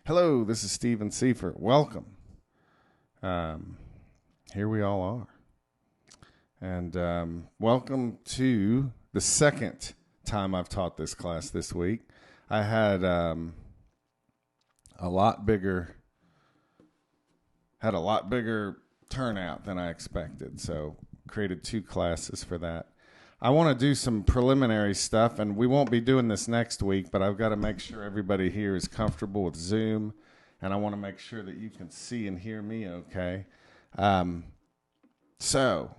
Hello, this is Steven Seifert. Welcome. Here we all are. And welcome to the second time I've taught this class this week. I had a lot bigger turnout than I expected, so created two classes for that. I want to do some preliminary stuff, and we won't be doing this next week, but I've got to make sure everybody here is comfortable with Zoom, and I want to make sure that you can see and hear me okay. So,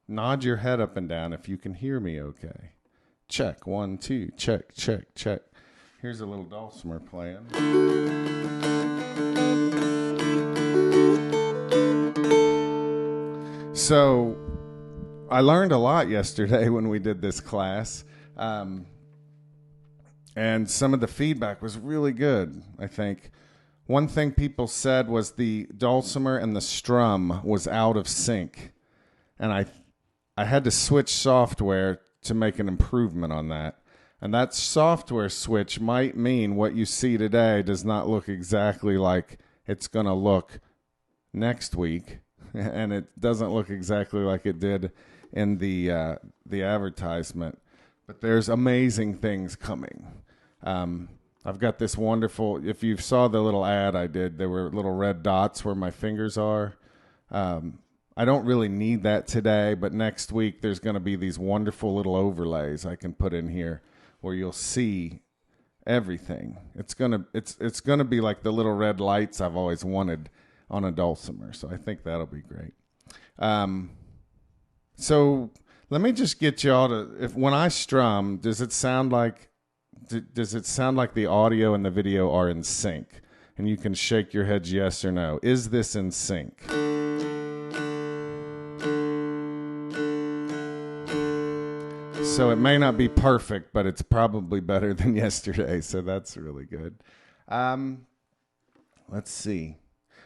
nod your head up and down if you can hear me okay. Check, 1, 2, check, check, check. Here's a little dulcimer playing. So, I learned a lot yesterday when we did this class, and some of the feedback was really good, I think. One thing people said was the dulcimer and the strum was out of sync, and I had to switch software to make an improvement on that. And that software switch might mean what you see today does not look exactly like it's going to look next week, and it doesn't look exactly like it did in the advertisement, but there's amazing things coming. I've got this wonderful, if you saw the little ad I did, there were little red dots where my fingers are. I don't really need that today, but next week there's going to be these wonderful little overlays I can put in here where you'll see everything. It's gonna be like the little red lights I've always wanted on a dulcimer, so I think that'll be great. So let me just get y'all to, when I strum, does it sound like the audio and the video are in sync? And you can shake your heads yes or no. Is this in sync? So it may not be perfect, but it's probably better than yesterday, so that's really good. Let's see.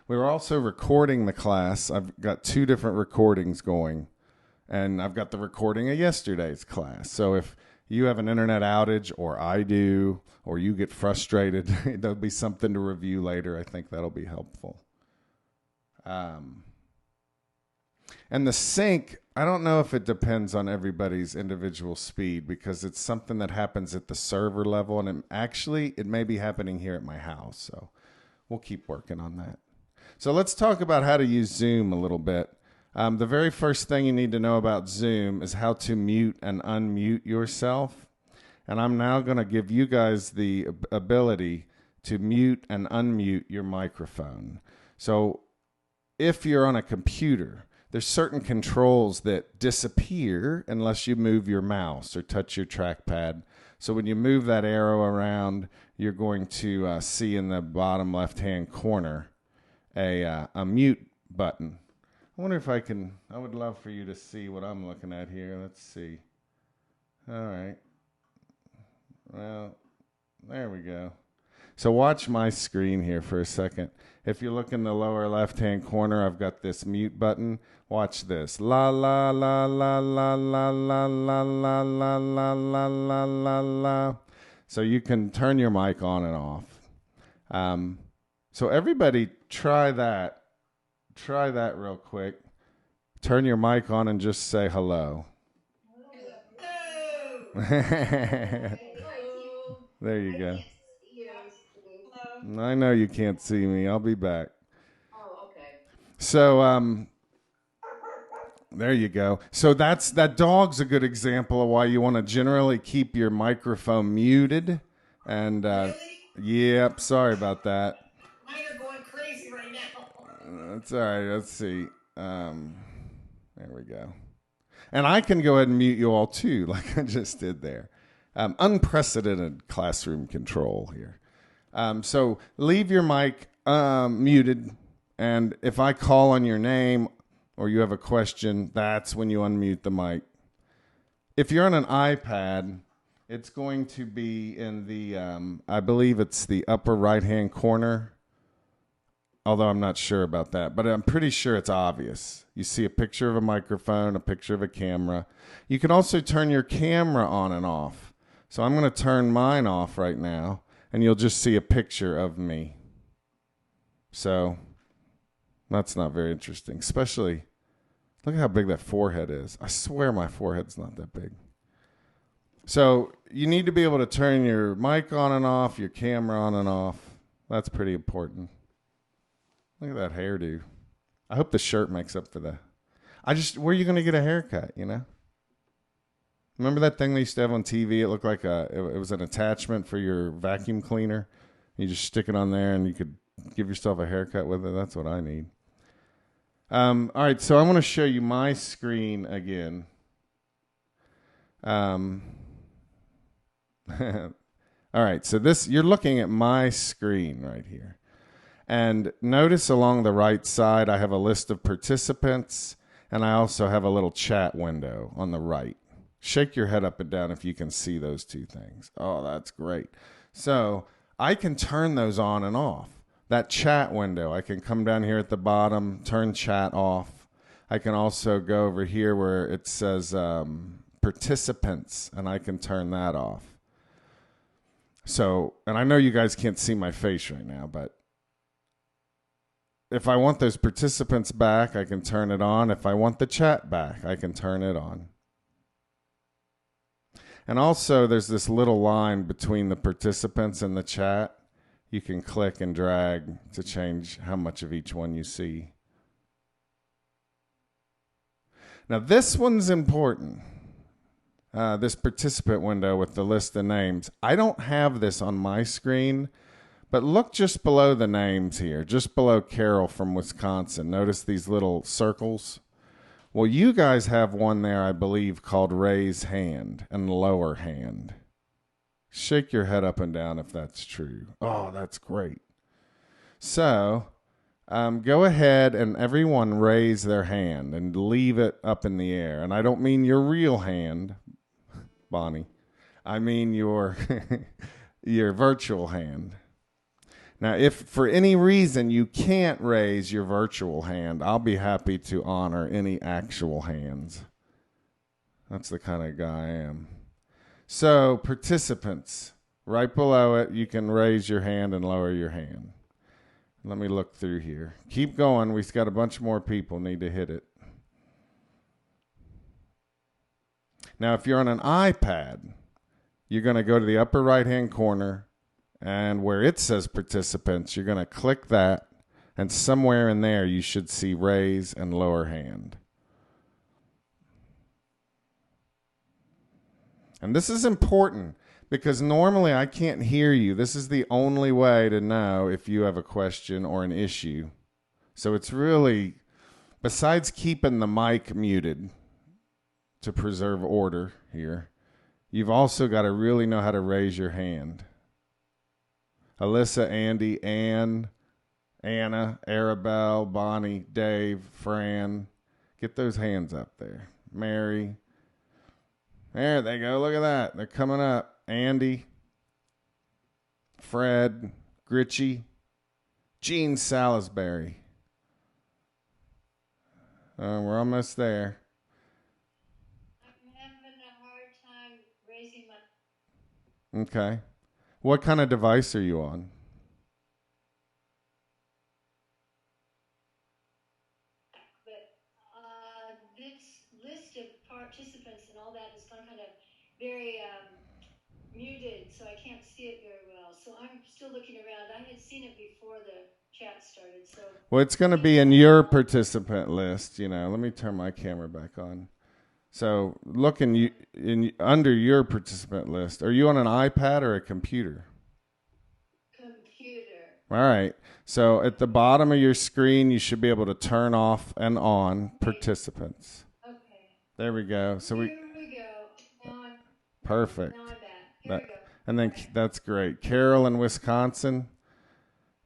We were also recording the class. I've got 2 different recordings going. And I've got the recording of yesterday's class. So if you have an internet outage, or I do, or you get frustrated, there'll be something to review later. I think that'll be helpful. And the sync, I don't know if it depends on everybody's individual speed, because it's something that happens at the server level, and it may be happening here at my house. So we'll keep working on that. So let's talk about how to use Zoom a little bit. The very first thing you need to know about Zoom is how to mute and unmute yourself. And I'm now going to give you guys the ability to mute and unmute your microphone. So if you're on a computer, there's certain controls that disappear unless you move your mouse or touch your trackpad. So when you move that arrow around, you're going to see in the bottom left-hand corner a mute button. I wonder if I would love for you to see what I'm looking at here. Let's see. All right. Well, there we go. So watch my screen here for a second. If you look in the lower left-hand corner, I've got this mute button. Watch this. La la la la la la la la la la la la la la la. So you can turn your mic on and off. So everybody try that. Try that real quick. Turn your mic on and just say hello. There you go. I know you can't see me. I'll be back. Oh, okay. So there you go. So that dog's a good example of why you want to generally keep your microphone muted. And Really? yep, sorry about that. Mine are going crazy right now. That's all right. Let's see. There we go. And I can go ahead and mute you all too, like I just did there. Unprecedented classroom control here. So leave your mic muted, and if I call on your name or you have a question, that's when you unmute the mic. If you're on an iPad, it's going to be in the, I believe it's the upper right-hand corner, although I'm not sure about that, but I'm pretty sure it's obvious. You see a picture of a microphone, a picture of a camera. You can also turn your camera on and off. So I'm going to turn mine off right now, and you'll just see a picture of me. So that's not very interesting. Especially, look at how big that forehead is. I swear my forehead's not that big. So you need to be able to turn your mic on and off, your camera on and off. That's pretty important. Look at that hairdo. I hope the shirt makes up for that. Where are you going to get a haircut, you know? Remember that thing they used to have on TV? It looked like it was an attachment for your vacuum cleaner. You just stick it on there and you could give yourself a haircut with it. That's what I need. All right, so I want to show you my screen again. All right, so you're looking at my screen right here. And notice along the right side, I have a list of participants, and I also have a little chat window on the right. Shake your head up and down if you can see those two things. Oh, that's great. So I can turn those on and off. That chat window, I can come down here at the bottom, turn chat off. I can also go over here where it says participants, and I can turn that off. So, and I know you guys can't see my face right now, but if I want those participants back, I can turn it on. If I want the chat back, I can turn it on. And also, there's this little line between the participants and the chat. You can click and drag to change how much of each one you see. Now, this one's important. This participant window with the list of names. I don't have this on my screen, but look just below the names here, just below Carol from Wisconsin. Notice these little circles. Well, you guys have one there, I believe, called raise hand and lower hand. Shake your head up and down if that's true. Oh, that's great. So go ahead and everyone raise their hand and leave it up in the air. And I don't mean your real hand, Bonnie. I mean your your virtual hand. Now, if for any reason you can't raise your virtual hand, I'll be happy to honor any actual hands. That's the kind of guy I am. So, participants, right below it, you can raise your hand and lower your hand. Let me look through here. Keep going. We've got a bunch more people need to hit it. Now, if you're on an iPad, you're going to go to the upper right-hand corner, and where it says participants, you're going to click that, and somewhere in there you should see raise and lower hand. And this is important because normally I can't hear you. This is the only way to know if you have a question or an issue. So it's really, besides keeping the mic muted to preserve order here, you've also got to really know how to raise your hand. Alyssa, Andy, Ann, Anna, Arabelle, Bonnie, Dave, Fran. Get those hands up there. Mary. There they go. Look at that. They're coming up. Andy, Fred, Gritchy, Gene Salisbury. We're almost there. I'm having a hard time raising my... Okay. What kind of device are you on? But this list of participants and all that is kind of very muted, so I can't see it very well. So I'm still looking around. I had seen it before the chat started. So Well, it's going to be in your participant list. You know, let me turn my camera back on. So look under your participant list. Are you on an iPad or a computer? Computer. All right. So at the bottom of your screen, you should be able to turn off and on participants. Okay. There we go. So Here we go. Perfect. Now I'm back. Here we go. And then that's great. Carol in Wisconsin,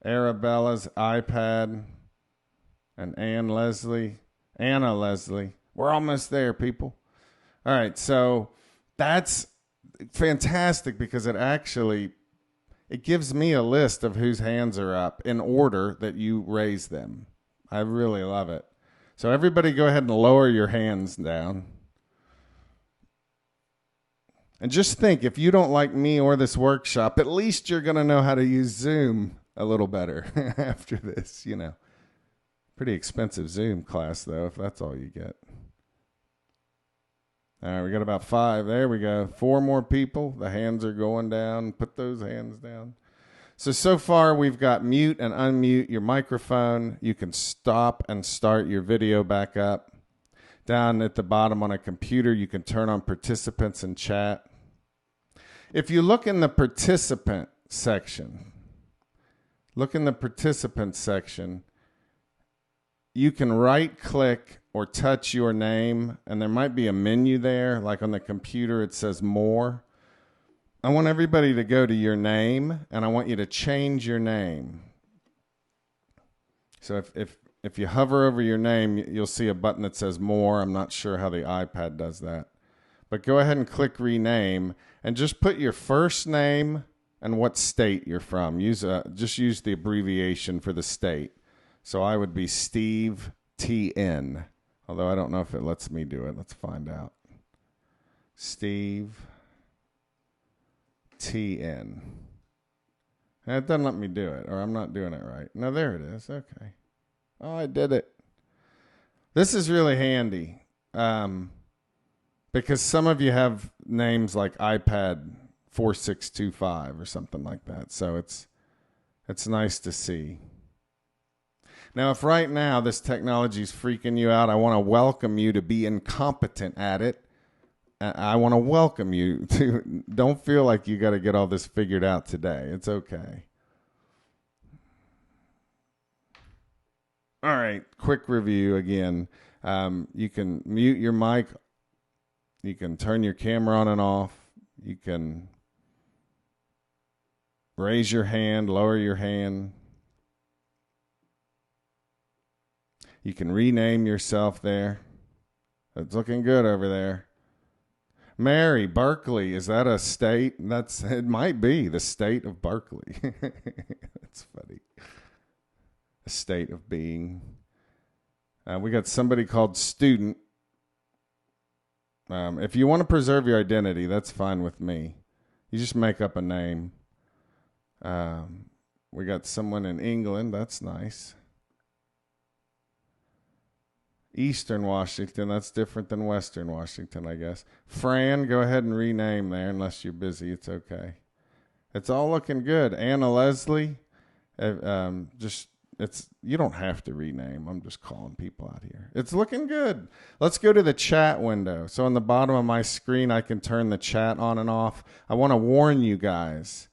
Arabella's iPad, and Anna Leslie. We're almost there, people. All right, so that's fantastic because it gives me a list of whose hands are up in order that you raise them. I really love it. So everybody go ahead and lower your hands down. And just think, if you don't like me or this workshop, at least you're going to know how to use Zoom. a little better after this, you know. Pretty expensive Zoom class, though, if that's all you get. All right, we got about 5. There we go. 4 more people. The hands are going down. Put those hands down. So far, we've got mute and unmute your microphone. You can stop and start your video back up. Down at the bottom on a computer, you can turn on participants and chat. If you look in the participant section, you can right-click or touch your name, and there might be a menu there. Like on the computer, it says More. I want everybody to go to your name, and I want you to change your name. So if you hover over your name, you'll see a button that says More. I'm not sure how the iPad does that. But go ahead and click Rename, and just put your first name and what state you're from. Just use the abbreviation for the state. So I would be Steve TN, although I don't know if it lets me do it. Let's find out. Steve TN. And it doesn't let me do it, or I'm not doing it right. No, there it is. Okay. Oh, I did it. This is really handy because some of you have names like iPad 4625 or something like that. So it's nice to see. Now, if right now this technology is freaking you out, I want to welcome you to be incompetent at it. I want to welcome you to, don't feel like you got to get all this figured out today. It's okay. All right, quick review again. You can mute your mic. You can turn your camera on and off. You can raise your hand, lower your hand. You can rename yourself there. It's looking good over there. Mary, Berkeley, is that a state? It might be the state of Berkeley. That's funny. A state of being. We got somebody called Student. If you want to preserve your identity, that's fine with me. You just make up a name. We got someone in England. That's nice. Eastern Washington, that's different than Western Washington, I guess. Fran, go ahead and rename there unless you're busy. It's okay. It's all looking good. Anna Leslie, you don't have to rename. I'm just calling people out here. It's looking good. Let's go to the chat window. So on the bottom of my screen, I can turn the chat on and off. I want to warn you guys.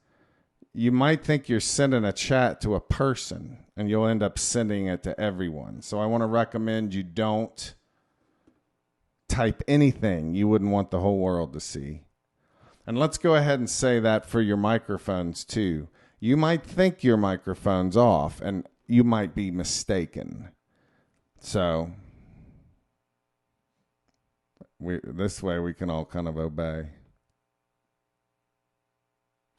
You might think you're sending a chat to a person, and you'll end up sending it to everyone. So I want to recommend you don't type anything you wouldn't want the whole world to see. And let's go ahead and say that for your microphones, too. You might think your microphone's off, and you might be mistaken. So this way we can all kind of obey.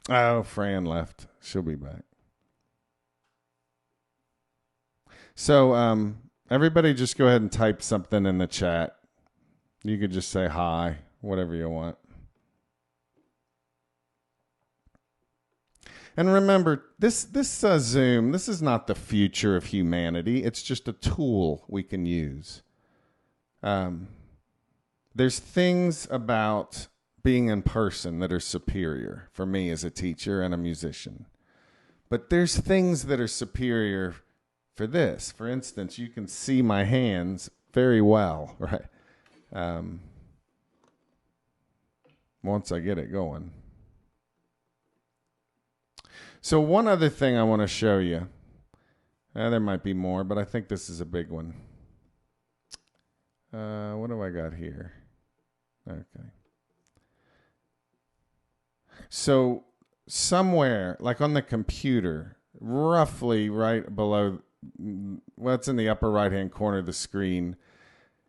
Oh, Fran left. She'll be back. So everybody just go ahead and type something in the chat. You could just say hi, whatever you want. And remember, this Zoom, this is not the future of humanity. It's just a tool we can use. There's things about being in person that are superior for me as a teacher and a musician. But there's things that are superior for this. For instance, you can see my hands very well, right? Once I get it going. So one other thing I want to show you. There might be more, but I think this is a big one. What do I got here? Okay. So somewhere, like on the computer, roughly right below, well, it's in the upper right-hand corner of the screen.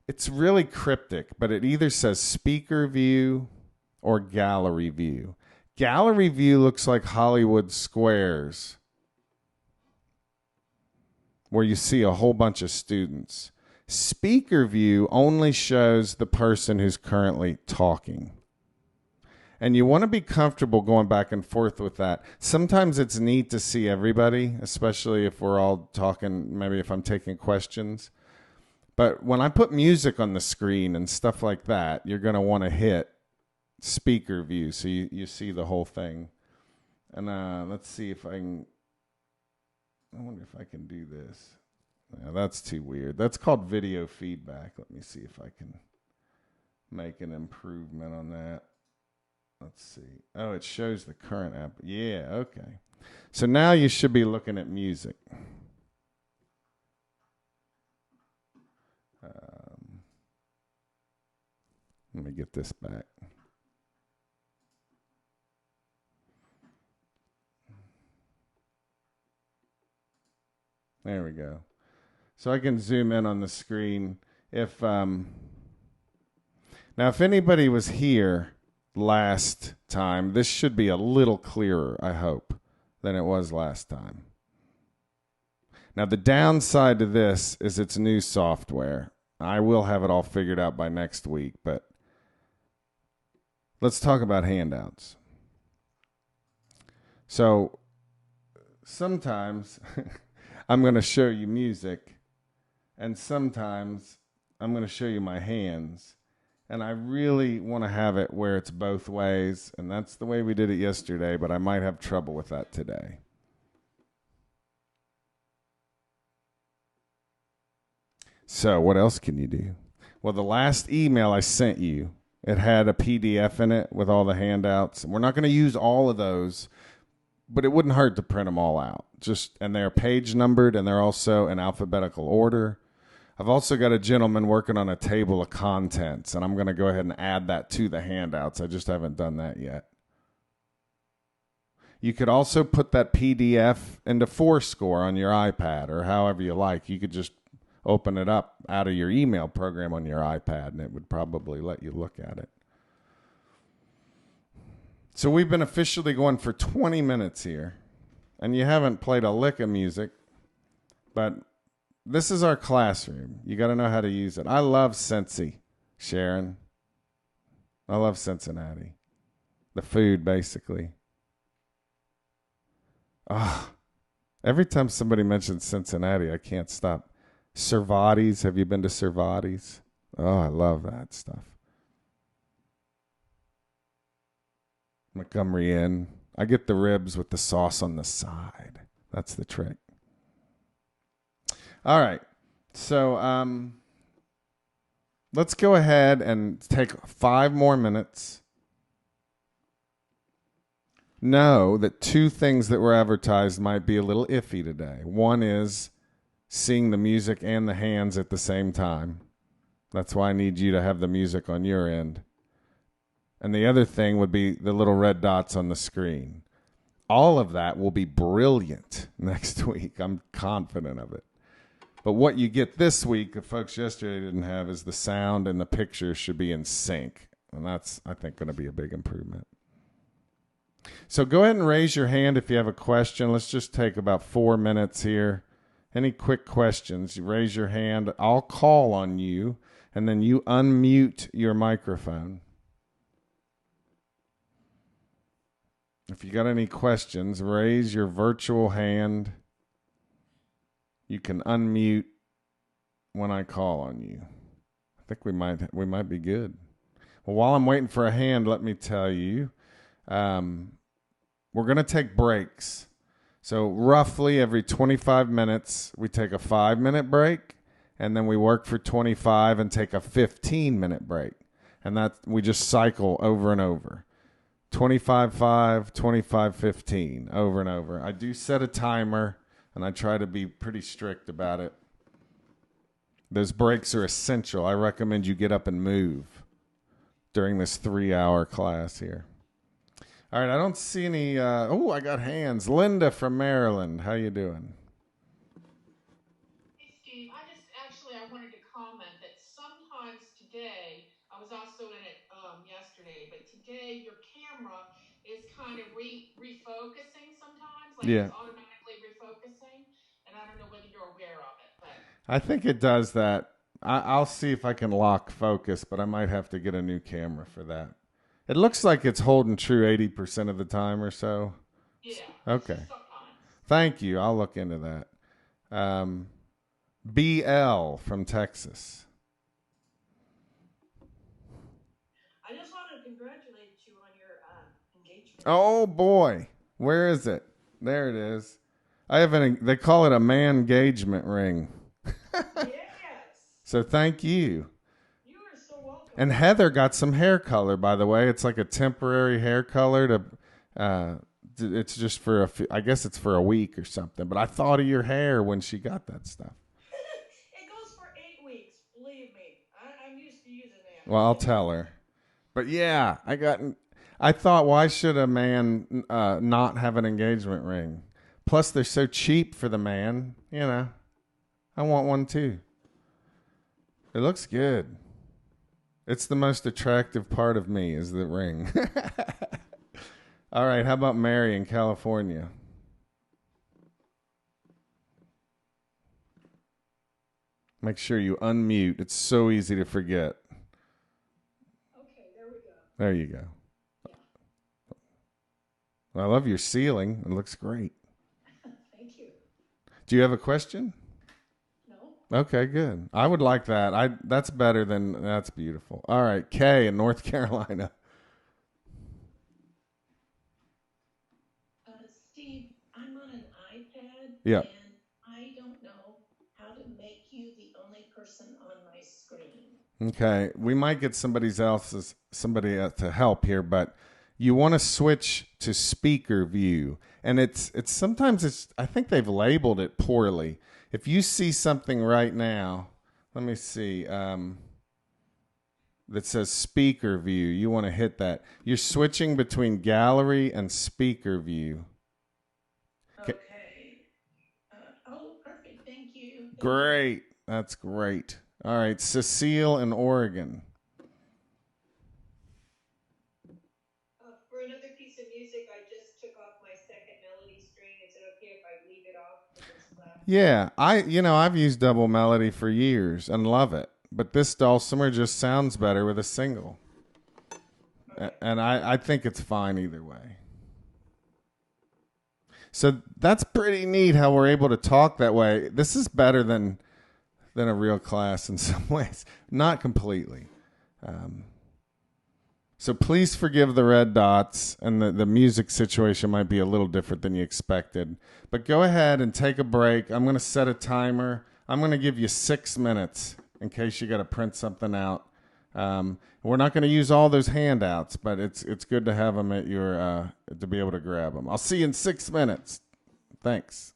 It's really cryptic, but it either says speaker view or gallery view. Gallery view looks like Hollywood Squares, where you see a whole bunch of students. Speaker view only shows the person who's currently talking. And you want to be comfortable going back and forth with that. Sometimes it's neat to see everybody, especially if we're all talking, maybe if I'm taking questions. But when I put music on the screen and stuff like that, you're going to want to hit speaker view so you see the whole thing. And let's see if I can. I wonder if I can do this. Yeah, that's too weird. That's called video feedback. Let me see if I can make an improvement on that. Let's see. Oh, it shows the current app. Yeah, okay. So now you should be looking at music. Let me get this back. There we go. So I can zoom in on the screen. If now, if anybody was here last time, this should be a little clearer, I hope, than it was last time. Now, the downside to this is it's new software. I will have it all figured out by next week, but let's talk about handouts. So sometimes I'm going to show you music, and sometimes I'm going to show you my hands. And I really want to have it where it's both ways, and that's the way we did it yesterday, but I might have trouble with that today. So what else can you do? Well, the last email I sent you, it had a PDF in it with all the handouts. We're not going to use all of those, but it wouldn't hurt to print them all out. And they're page numbered, and they're also in alphabetical order. I've also got a gentleman working on a table of contents, and I'm going to go ahead and add that to the handouts. I just haven't done that yet. You could also put that PDF into Fourscore on your iPad or however you like. You could just open it up out of your email program on your iPad, and it would probably let you look at it. So we've been officially going for 20 minutes here, and you haven't played a lick of music, but this is our classroom. You got to know how to use it. I love Cincy, Sharon. I love Cincinnati. The food, basically. Every time somebody mentions Cincinnati, I can't stop. Cervati's. Have you been to Cervati's? Oh, I love that stuff. Montgomery Inn. I get the ribs with the sauce on the side. That's the trick. All right. So let's go ahead and take 5 more minutes. Know that 2 things that were advertised might be a little iffy today. One is seeing the music and the hands at the same time. That's why I need you to have the music on your end. And the other thing would be the little red dots on the screen. All of that will be brilliant next week. I'm confident of it. But what you get this week, the folks yesterday didn't have, is the sound and the picture should be in sync. And that's, I think, going to be a big improvement. So go ahead and raise your hand if you have a question. Let's just take about 4 minutes here. Any quick questions? You raise your hand. I'll call on you, and then you unmute your microphone. If you got any questions, raise your virtual hand. You can unmute when I call on you. I think we might be good. Well, while I'm waiting for a hand, let me tell you, we're going to take breaks. So roughly every 25 minutes, we take a 5-minute break, and then we work for 25 and take a 15-minute break. And that we just cycle over and over. 25-5, 25-15, over and over. I do set a timer, and I try to be pretty strict about it. Those breaks are essential. I recommend you get up and move during this 3-hour class here. All right, I don't see any. I got hands. Linda from Maryland, how you doing? Hey, Steve, I wanted to comment that sometimes today, I was also in it yesterday, but today your camera is kind of refocusing sometimes, like Yeah. it's automatically refocusing, and I don't know whether you're aware of it, but I think it does that. I'll see if I can lock focus, but I might have to get a new camera for that. It looks like it's holding true 80% of the time or so. Yeah. Okay. Just sometimes. Thank you. I'll look into that. BL from Texas. I just want to congratulate you on your engagement. Oh boy, where is it? There it is. I have they call it a man engagement ring. Yes. So thank you. You are so welcome. And Heather got some hair color, by the way. It's like a temporary hair color to. It's just for I guess it's for a week or something. But I thought of your hair when she got that stuff. It goes for 8 weeks. Believe me, I'm used to using that. Well, I'll tell her. But yeah, I thought, why should a man not have an engagement ring? Plus, they're so cheap for the man. You know, I want one too. It looks good. It's the most attractive part of me is the ring. All right, how about Mary in California? Make sure you unmute. It's so easy to forget. Okay, there we go. There you go. Yeah. I love your ceiling. It looks great. Thank you. Do you have a question? No? Okay, good. I would like that. That's better than that's beautiful. All right, Kay in North Carolina. Steve, I'm on an iPad. Yeah. And I don't know how to make you the only person on my screen. Okay, we might get somebody to help here, but you want to switch to speaker view, and it's sometimes I think they've labeled it poorly. If you see something right now, let me see, that says speaker view, you want to hit that. You're switching between gallery and speaker view. Okay. Perfect. Thank you. Great. That's great. All right, Cecile in Oregon. For another piece of music, I just took off my second melody string. Is it okay if I leave it off? Yeah, I've used double melody for years and love it, but this dulcimer just sounds better with a single. Okay. And I think it's fine either way. So that's pretty neat how we're able to talk that way. This is better than a real class in some ways. Not completely. So please forgive the red dots, and the music situation might be a little different than you expected. But go ahead and take a break. I'm going to set a timer. I'm going to give you 6 minutes in case you got to print something out. We're not going to use all those handouts, but it's good to have them at your to be able to grab them. I'll see you in 6 minutes. Thanks.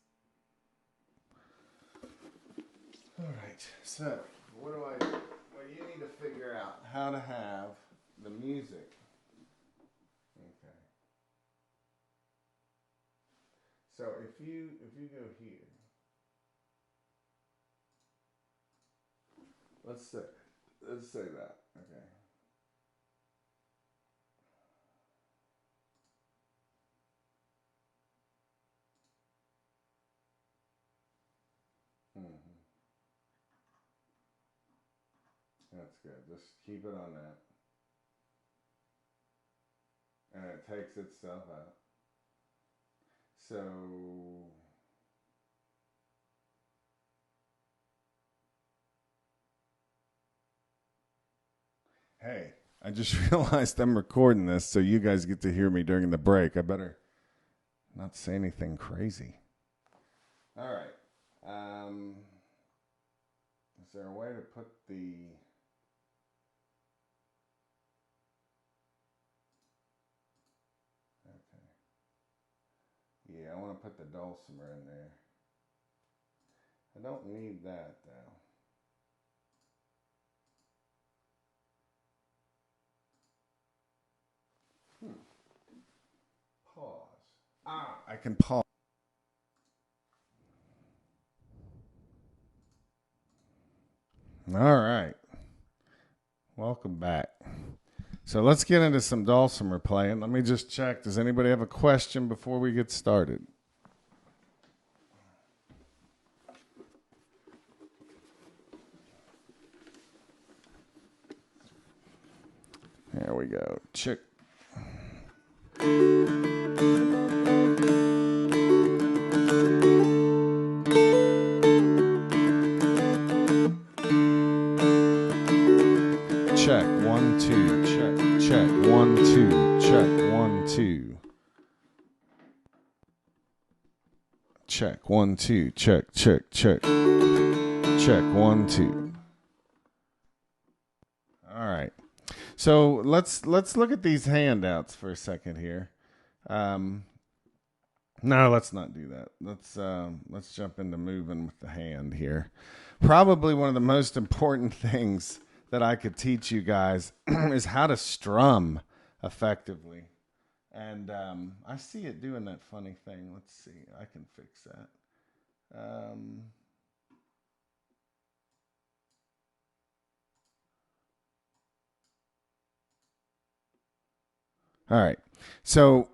All right. So what you need to figure out how to have the music. Okay. So if you go here, let's say that. Okay. That's good. Just keep it on that. And it takes itself out. So hey, I just realized I'm recording this so you guys get to hear me during the break. I better not say anything crazy. All right. Is there a way to put the... Okay. Yeah, I want to put the dulcimer in there. I don't need that, though. Pause. I can pause. All right. Welcome back. So let's get into some dulcimer playing. Let me just check. Does anybody have a question before we get started? There we go. Check. Check 1 2. Check 1 2. Check 1 2. Check 1 2. Check. Check 1 2. All right. So let's look at these handouts for a second here. No, let's not do that. Let's jump into moving with the hand here. Probably one of the most important things that I could teach you guys is how to strum effectively. And I see it doing that funny thing. Let's see. I can fix that. All right. So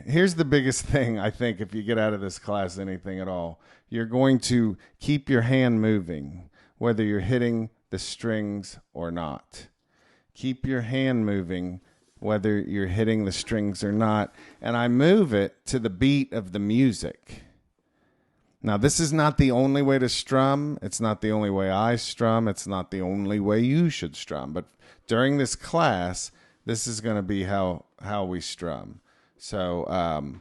here's the biggest thing, I think, if you get out of this class anything at all. You're going to keep your hand moving, whether you're hitting the strings or not. Keep your hand moving, whether you're hitting the strings or not. And I move it to the beat of the music. Now, this is not the only way to strum. It's not the only way I strum. It's not the only way you should strum. But during this class, this is going to be how we strum. So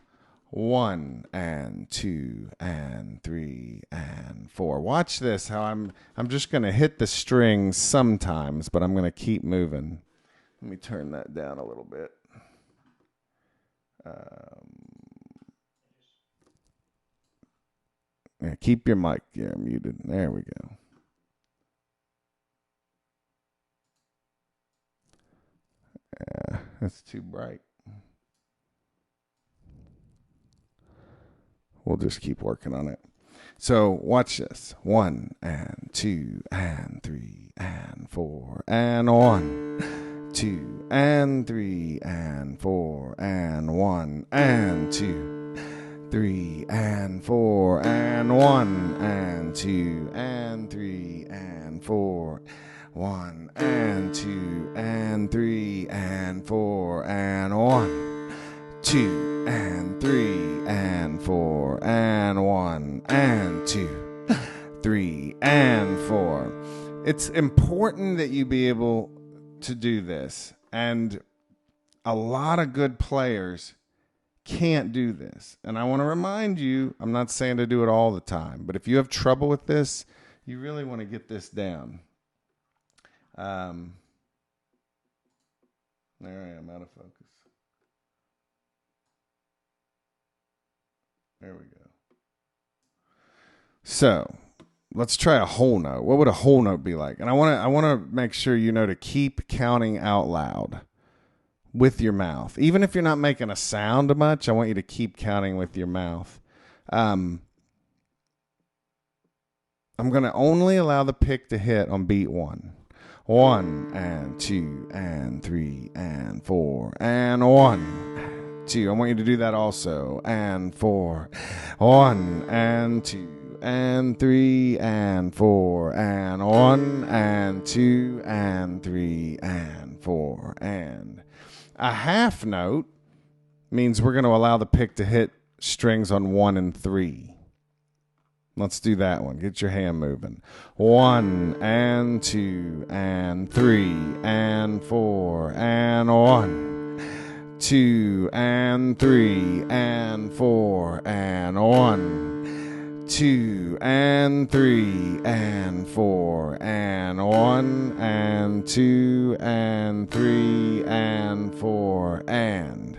1 and 2 and 3 and 4. Watch this, how I'm just going to hit the strings sometimes, but I'm going to keep moving. Let me turn that down a little bit. Yeah, keep your mic muted. There we go. Yeah, that's too bright. We'll just keep working on it. So watch this. 1 and 2 and 3 and 4 and 1, 2 and 3 and 4 and 1 and 2, 3 and 4 and 1 and 2 and 3 and 4, 1 and 2 and 3 and 4 and 1, 2 and 3 and 4 and 1 and 2, 3 and 4. It's important that you be able to do this. And a lot of good players can't do this. And I want to remind you, I'm not saying to do it all the time, but if you have trouble with this, you really want to get this down. There I am, out of focus. There we go. So let's try a whole note. What would a whole note be like? And I want to make sure you know to keep counting out loud with your mouth. Even if you're not making a sound much, I want you to keep counting with your mouth. I'm going to only allow the pick to hit on beat 1. 1 and 2 and 3 and 4 and 1, 2. I want you to do that also. And 4. 1 and 2 and 3 and 4 and 1 and 2 and 3 and 4 and a half note means we're going to allow the pick to hit strings on 1 and 3. Let's do that one. Get your hand moving. 1 and 2 and 3 and 4 and 1, 2 and 3 and 4 and 1, 2 and 3 and 4 and 1 and 2 and 3 and 4 and.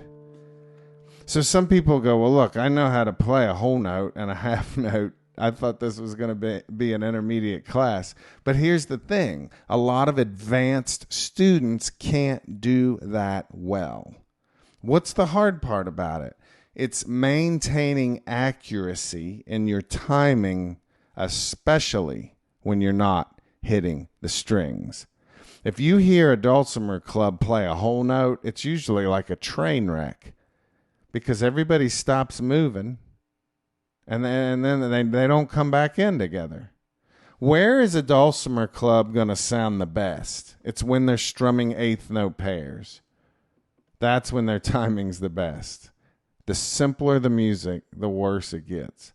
So some people go, well, look, I know how to play a whole note and a half note. I thought this was going to be an intermediate class. But here's the thing. A lot of advanced students can't do that well. What's the hard part about it? It's maintaining accuracy in your timing, especially when you're not hitting the strings. If you hear a dulcimer club play a whole note, it's usually like a train wreck because everybody stops moving. And then they don't come back in together. Where is a dulcimer club going to sound the best? It's when they're strumming eighth note pairs. That's when their timing's the best. The simpler the music, the worse it gets.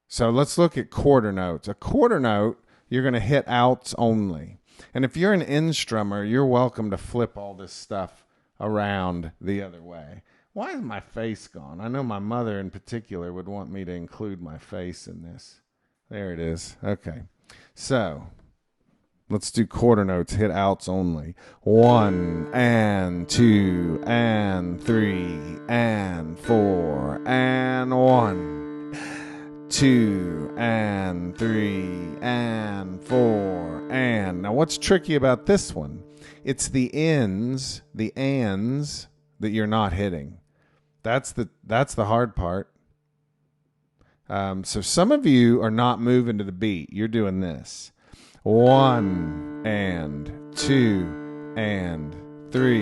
So let's look at quarter notes. A quarter note, you're going to hit outs only. And if you're an in-strummer, you're welcome to flip all this stuff around the other way. Why is my face gone? I know my mother in particular would want me to include my face in this. There it is. Okay. So let's do quarter notes, hit outs only. 1 and 2 and 3 and 4 and 1, 2 and 3 and 4 and. Now what's tricky about this one? It's the ends, the ands that you're not hitting. That's the hard part. So some of you are not moving to the beat. You're doing this. 1 and 2 and 3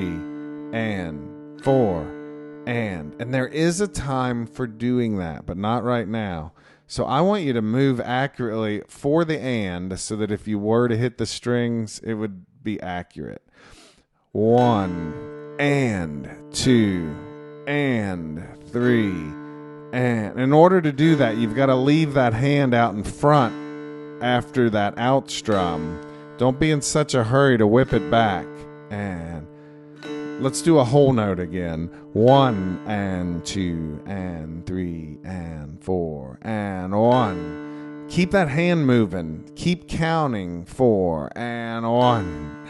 and 4 and there is a time for doing that, but not right now. So I want you to move accurately for the and, so that if you were to hit the strings, it would be accurate. 1 and 2 and 3 and. In order to do that, you've got to leave that hand out in front after that out strum. Don't be in such a hurry to whip it back. And let's do a whole note again. 1 and 2 and 3 and 4 and 1. Keep that hand moving. Keep counting. 4 and 1,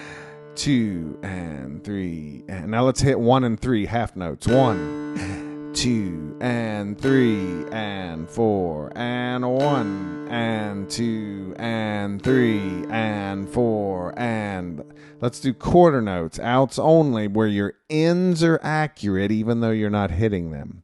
2 and 3 and. Now let's hit 1 and 3 half notes. 1, 2 and 3 and 4 and 1 and 2 and 3 and 4 and. Let's do quarter notes, outs only, where your ends are accurate even though you're not hitting them.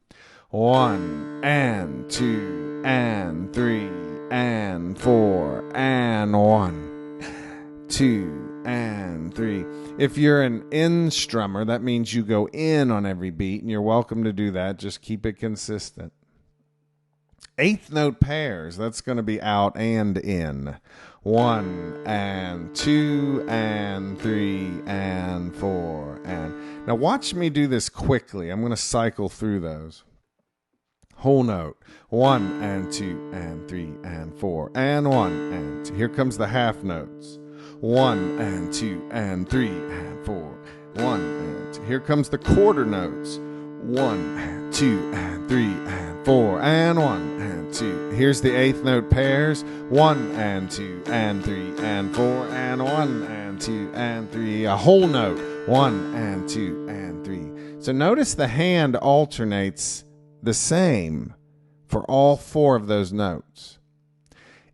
1 and 2 and 3 and 4 and 1, 2 and 3. If you're an in strummer, that means you go in on every beat, and you're welcome to do that. Just keep it consistent. Eighth note pairs, that's going to be out and in. 1 and 2 and 3 and 4 and. Now watch me do this quickly. I'm going to cycle through those. Whole note. 1 and 2 and 3 and 4 and 1 and 2. Here comes the half notes. 1 and 2 and 3 and 4. 1 and 2. Here comes the quarter notes. 1 and 2 and 3 and 4 and 1 and 2. Here's the eighth note pairs. 1 and 2 and 3 and 4 and 1 and 2 and 3. A whole note. 1 and 2 and 3. So notice the hand alternates the same for all four of those notes.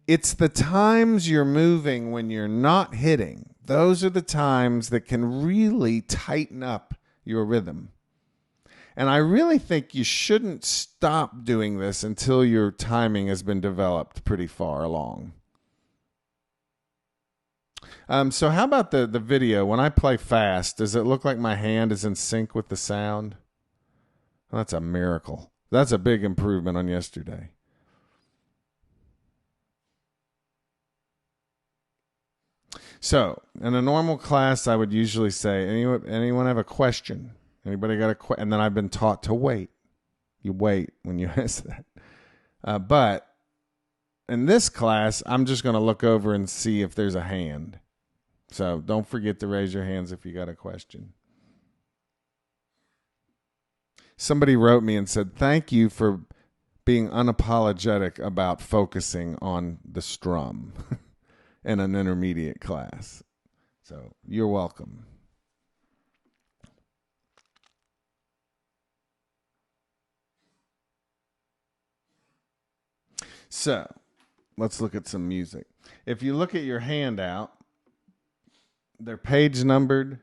It's the times you're moving when you're not hitting. Those are the times that can really tighten up your rhythm. And I really think you shouldn't stop doing this until your timing has been developed pretty far along. So how about the video? When I play fast, does it look like my hand is in sync with the sound? Well, that's a miracle. That's a big improvement on yesterday. So, in a normal class, I would usually say, anyone have a question? Anybody got a question? And then I've been taught to wait. You wait when you ask that. But in this class, I'm just going to look over and see if there's a hand. So don't forget to raise your hands if you got a question. Somebody wrote me and said, thank you for being unapologetic about focusing on the strum in an intermediate class. So you're welcome. So let's look at some music. If you look at your handout, they're page numbered.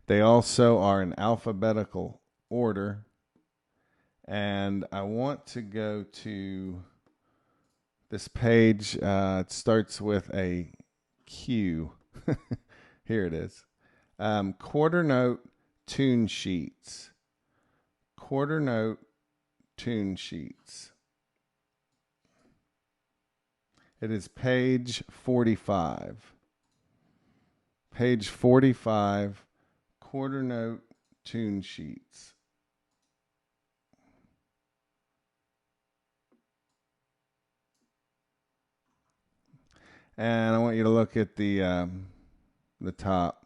They also are in alphabetical order. And I want to go to this page. It starts with a Q. Here it is. Quarter note tune sheets. Quarter note tune sheets. It is page 45. Page 45, quarter note tune sheets. And I want you to look at the top.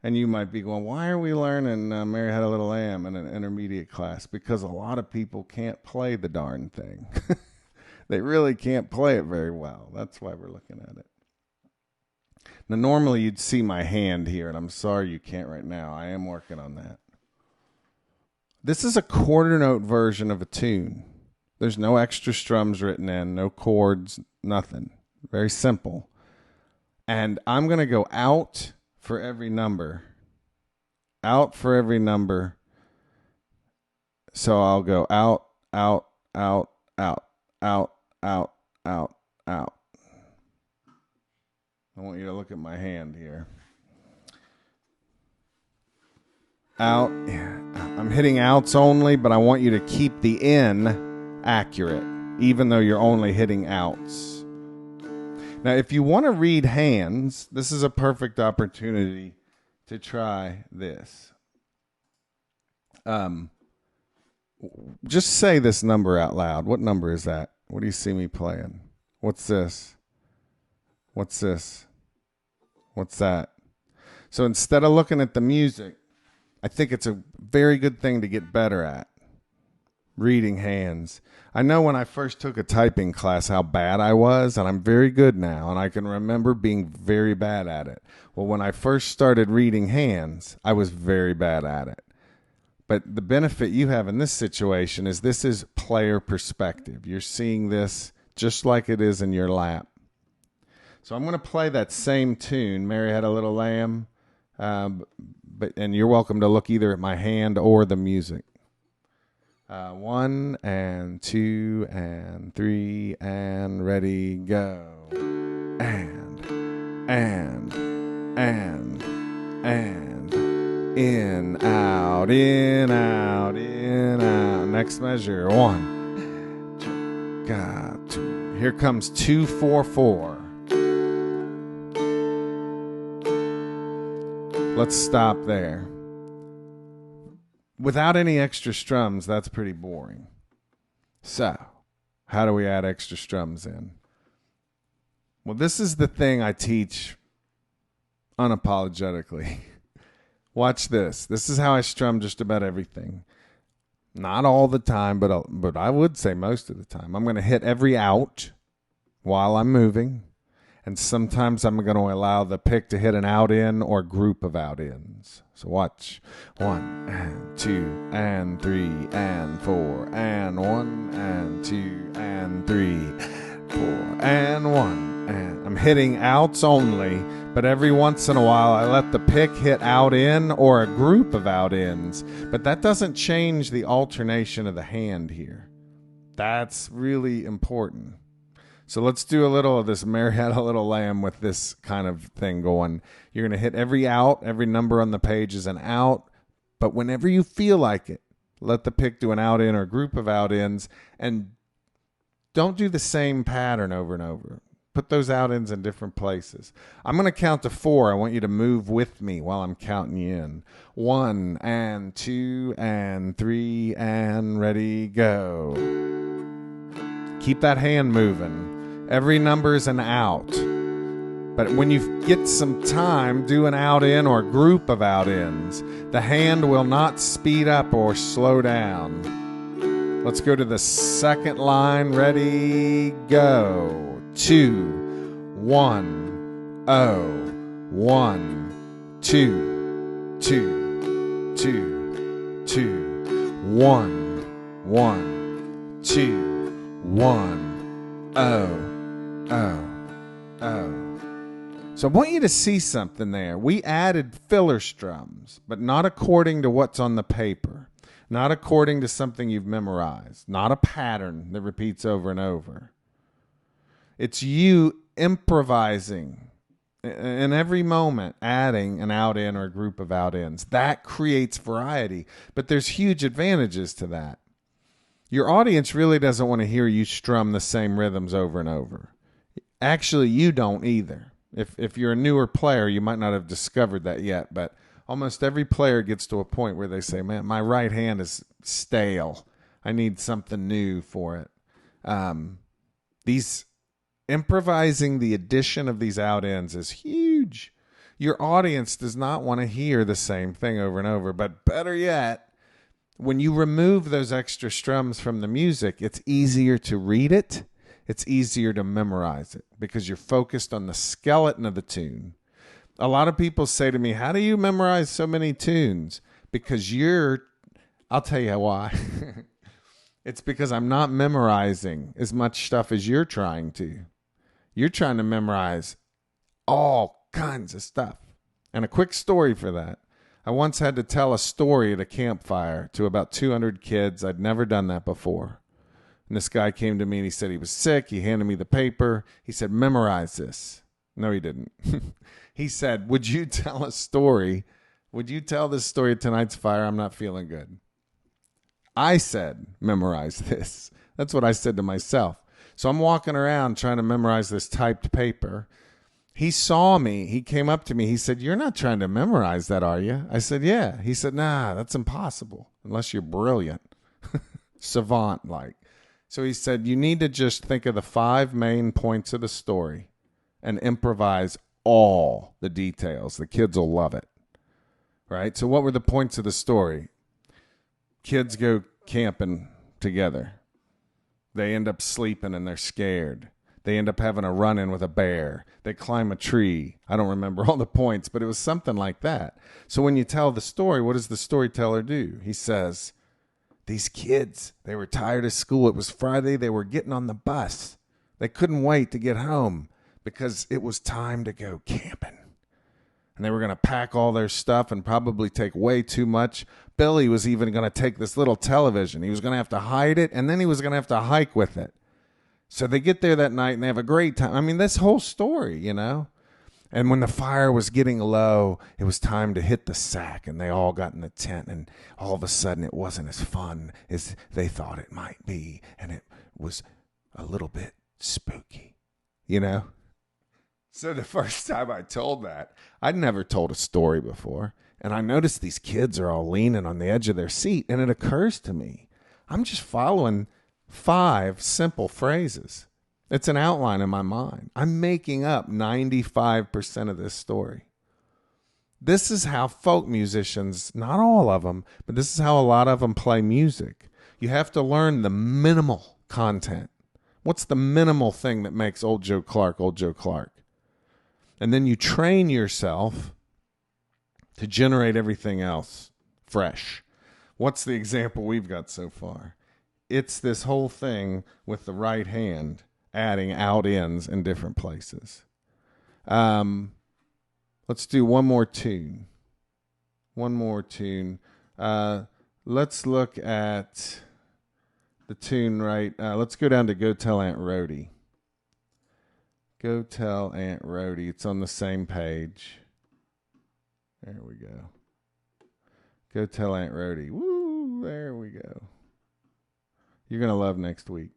And you might be going, why are we learning Mary Had a Little Lamb in an intermediate class? Because a lot of people can't play the darn thing. They really can't play it very well. That's why we're looking at it. Now, normally you'd see my hand here, and I'm sorry you can't right now. I am working on that. This is a quarter note version of a tune. There's no extra strums written in, no chords, nothing. Very simple. And I'm going to go out for every number. Out for every number. So I'll go out, out, out, out, out, out, out, out. I want you to look at my hand here. Out. I'm hitting outs only, but I want you to keep the in accurate, even though you're only hitting outs. Now, if you want to read hands, this is a perfect opportunity to try this. Just say this number out loud. What number is that? What do you see me playing? What's this? What's this? What's that? So instead of looking at the music, I think it's a very good thing to get better at. Reading hands. I know when I first took a typing class how bad I was, and I'm very good now, and I can remember being very bad at it. Well, when I first started reading hands, I was very bad at it. But the benefit you have in this situation is this is player perspective. You're seeing this just like it is in your lap. So I'm going to play that same tune, Mary Had a Little Lamb, and you're welcome to look either at my hand or the music. 1 and 2 and 3 and ready, go. And in, out, in, out, in, out. Next measure, 1. Got 2. Here comes 2, 4, 4. Let's stop there. Without any extra strums, that's pretty boring. So, how do we add extra strums in? Well, this is the thing I teach unapologetically. Watch this. This is how I strum just about everything. Not all the time, but I would say most of the time. I'm going to hit every out while I'm moving. And sometimes I'm going to allow the pick to hit an out in or group of out ins. So watch. 1 and 2 and 3 and 4 and 1 and 2 and 3, 4 and 1. And I'm hitting outs only, but every once in a while I let the pick hit out in or a group of out ins. But that doesn't change the alternation of the hand here. That's really important. So let's do a little of this Mary Had a Little Lamb with this kind of thing going. You're going to hit every out. Every number on the page is an out. But whenever you feel like it, let the pick do an out in or group of out ins. And don't do the same pattern over and over. Put those out ins in different places. I'm going to count to 4. I want you to move with me while I'm counting you in. 1 and 2 and 3 and ready, go. Keep that hand moving. Every number is an out. But when you get some time, do an out in or group of out ins. The hand will not speed up or slow down. Let's go to the second line. Ready, go. 2, 1, 0, 1, 2, 2, 2, 2, 1, 1, 2, 1, 0. So I want you to see something there. We added filler strums, but not according to what's on the paper, not according to something you've memorized, not a pattern that repeats over and over. It's you improvising in every moment, adding an out in or a group of out ins. That creates variety, but there's huge advantages to that. Your audience really doesn't want to hear you strum the same rhythms over and over. Actually, you don't either. If you're a newer player, you might not have discovered that yet, but almost every player gets to a point where they say, man, my right hand is stale. I need something new for it. These improvising the addition of these out ends is huge. Your audience does not want to hear the same thing over and over, but better yet, when you remove those extra strums from the music, it's easier to read it. It's easier to memorize it because you're focused on the skeleton of the tune. A lot of people say to me, how do you memorize so many tunes? Because I'll tell you why. It's because I'm not memorizing as much stuff as you're trying to. You're trying to memorize all kinds of stuff. And a quick story for that. I once had to tell a story at a campfire to about 200 kids. I'd never done that before. And this guy came to me and he said he was sick. He handed me the paper. He said, memorize this. No, he didn't. He said, would you tell a story? Would you tell this story at tonight's fire? I'm not feeling good. I said, memorize this. That's what I said to myself. So I'm walking around trying to memorize this typed paper. He saw me. He came up to me. He said, you're not trying to memorize that, are you? I said, yeah. He said, nah, that's impossible unless you're brilliant. Savant-like. So he said, you need to just think of the 5 main points of the story and improvise all the details. The kids will love it. Right? So what were the points of the story? Kids go camping together. They end up sleeping and they're scared. They end up having a run-in with a bear. They climb a tree. I don't remember all the points, but it was something like that. So when you tell the story, what does the storyteller do? He says, these kids, they were tired of school. It was Friday. They were getting on the bus. They couldn't wait to get home because it was time to go camping. And they were going to pack all their stuff and probably take way too much. Billy was even going to take this little television. He was going to have to hide it, and then he was going to have to hike with it. So they get there that night, and they have a great time. I mean, this whole story, you know. And when the fire was getting low, it was time to hit the sack, and they all got in the tent, and all of a sudden it wasn't as fun as they thought it might be, and it was a little bit spooky, you know. So the first time I told that, I'd never told a story before, and I noticed these kids are all leaning on the edge of their seat, and it occurs to me, I'm just following 5 simple phrases. It's an outline in my mind. I'm making up 95% of this story. This is how folk musicians, not all of them, but this is how a lot of them play music. You have to learn the minimal content. What's the minimal thing that makes Old Joe Clark Old Joe Clark? And then you train yourself to generate everything else fresh. What's the example we've got so far? It's this whole thing with the right hand adding out ends in different places. Let's do one more tune. Let's look at the tune right. Let's go down to Go Tell Aunt Rhody. Go Tell Aunt Rhody. It's on the same page. There we go. Go Tell Aunt Rhody. Woo, there we go. You're going to love next week,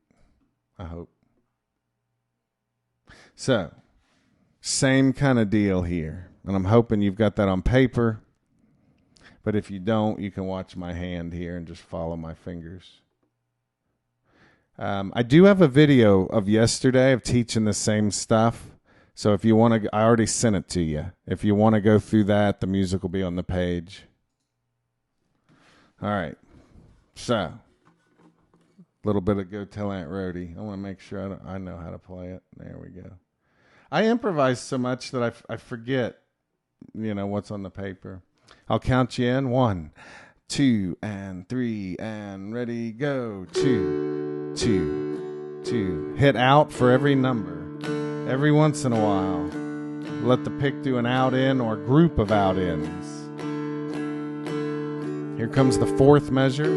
I hope. So, same kind of deal here. And I'm hoping you've got that on paper. But if you don't, you can watch my hand here and just follow my fingers. I do have a video of yesterday of teaching the same stuff. So if you want to, I already sent it to you. If you want to go through that, the music will be on the page. All right. So, a little bit of Go Tell Aunt Rhody. I want to make sure I know how to play it. There we go. I improvise so much that I forget, what's on the paper. I'll count you in. 1, 2, and 3, and ready, go. 2, 2, 2. Hit out for every number. Every once in a while, let the pick do an out in or group of out ins. Here comes the 4th measure.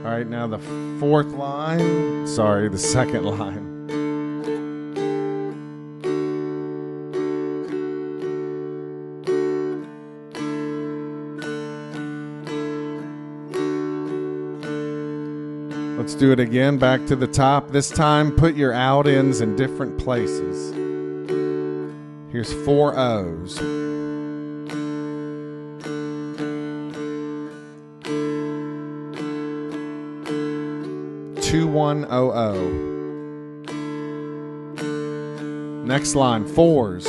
All right, now the 4th line. Sorry, the 2nd line. Let's do it again, back to the top. This time, put your out-ins in different places. Here's 4 O's. 2100. Next line, 4s.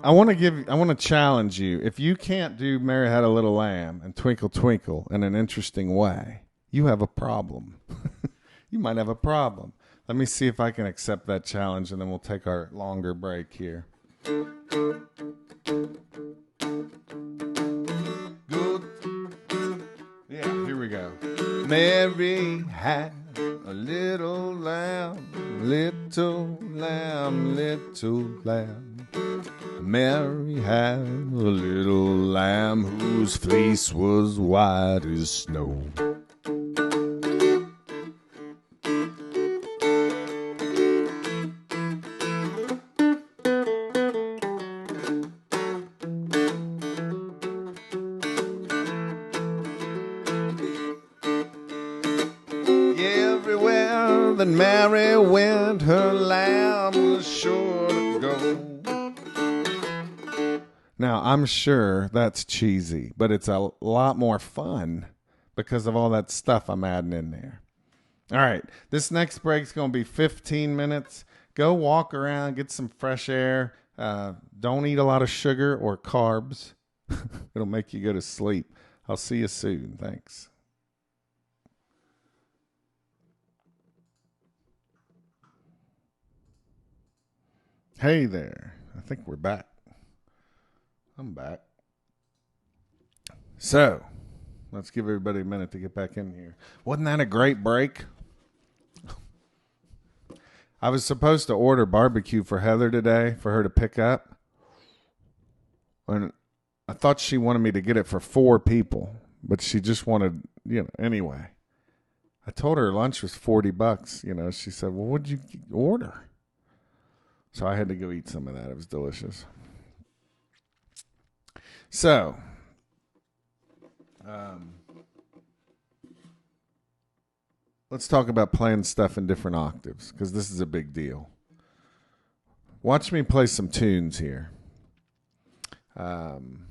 I want to challenge you. If you can't do Mary Had a Little Lamb and Twinkle Twinkle in an interesting way, you have a problem. You might have a problem. Let me see if I can accept that challenge, and then we'll take our longer break here. Good. Yeah, here we go. Mary had a little lamb, little lamb, little lamb. Mary had a little lamb whose fleece was white as snow. Everywhere that Mary went, her lamb was sure to go. Now, I'm sure that's cheesy, but it's a lot more fun because of all that stuff I'm adding in there. All right, this next break's going to be 15 minutes. Go walk around, get some fresh air. Don't eat a lot of sugar or carbs. It'll make you go to sleep. I'll see you soon. Thanks. Hey there. I think we're back. I'm back. So, let's give everybody a minute to get back in here. Wasn't that a great break? I was supposed to order barbecue for Heather today for her to pick up. And I thought she wanted me to get it for 4 people, but she just wanted, anyway. I told her lunch was $40, She said, well, what'd you order? So I had to go eat some of that. It was delicious. So, let's talk about playing stuff in different octaves, because this is a big deal. Watch me play some tunes here. I'm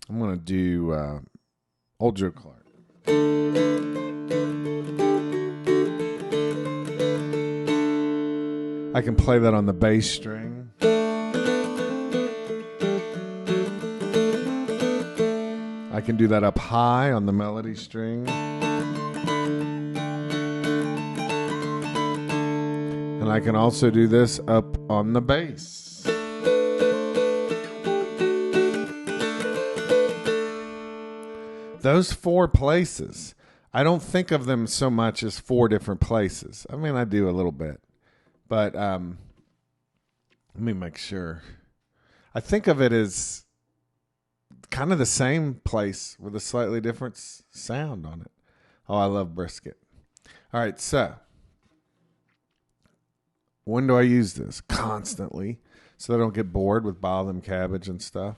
going to do Old Joe Clark. I can play that on the bass string. I can do that up high on the melody string. And I can also do this up on the bass. Those 4 places, I don't think of them so much as 4 different places. I mean, I do a little bit. But let me make sure. I think of it as kind of the same place with a slightly different sound on it. Oh, I love brisket. All right, so when do I use this? Constantly, so I don't get bored with bother them cabbage and stuff.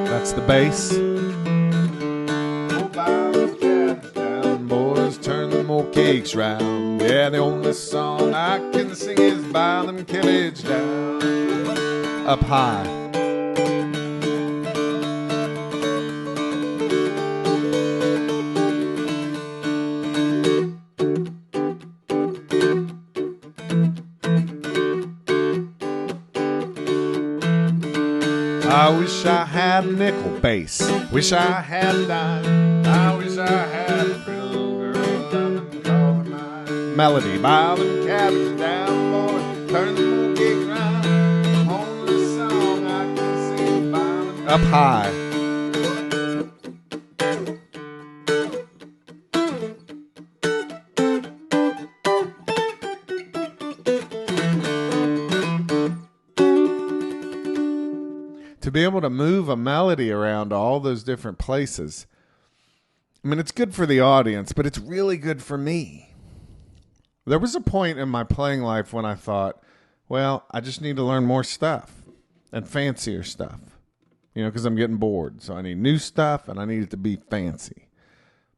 That's the bass. More cakes round. Yeah, the only song I can sing is Buy Them Cabbage Down. Up high. I wish I had a nickel bass. Wish I had a dime. I wish I had a melody. Buy them cabbage down, boy. Turn the whole gig round. Only song I can sing. Buy them up high. To be able to move a melody around all those different places, I mean, it's good for the audience, but it's really good for me. There was a point in my playing life when I thought, well, I just need to learn more stuff and fancier stuff, because I'm getting bored. So I need new stuff and I need it to be fancy.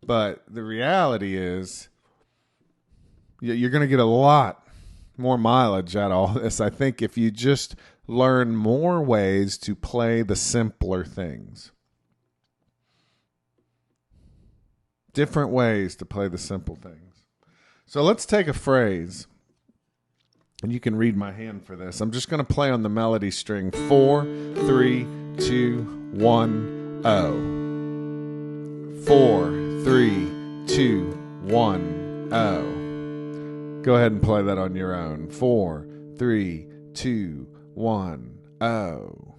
But the reality is you're going to get a lot more mileage out of all this, I think, if you just learn more ways to play the simpler things. Different ways to play the simple things. So let's take a phrase, and you can read my hand for this. I'm just going to play on the melody string 4, 3, 2, 1, 0. 4, 3, 2, 1, 0. Go ahead and play that on your own. 4, 3, 2, 1, 0.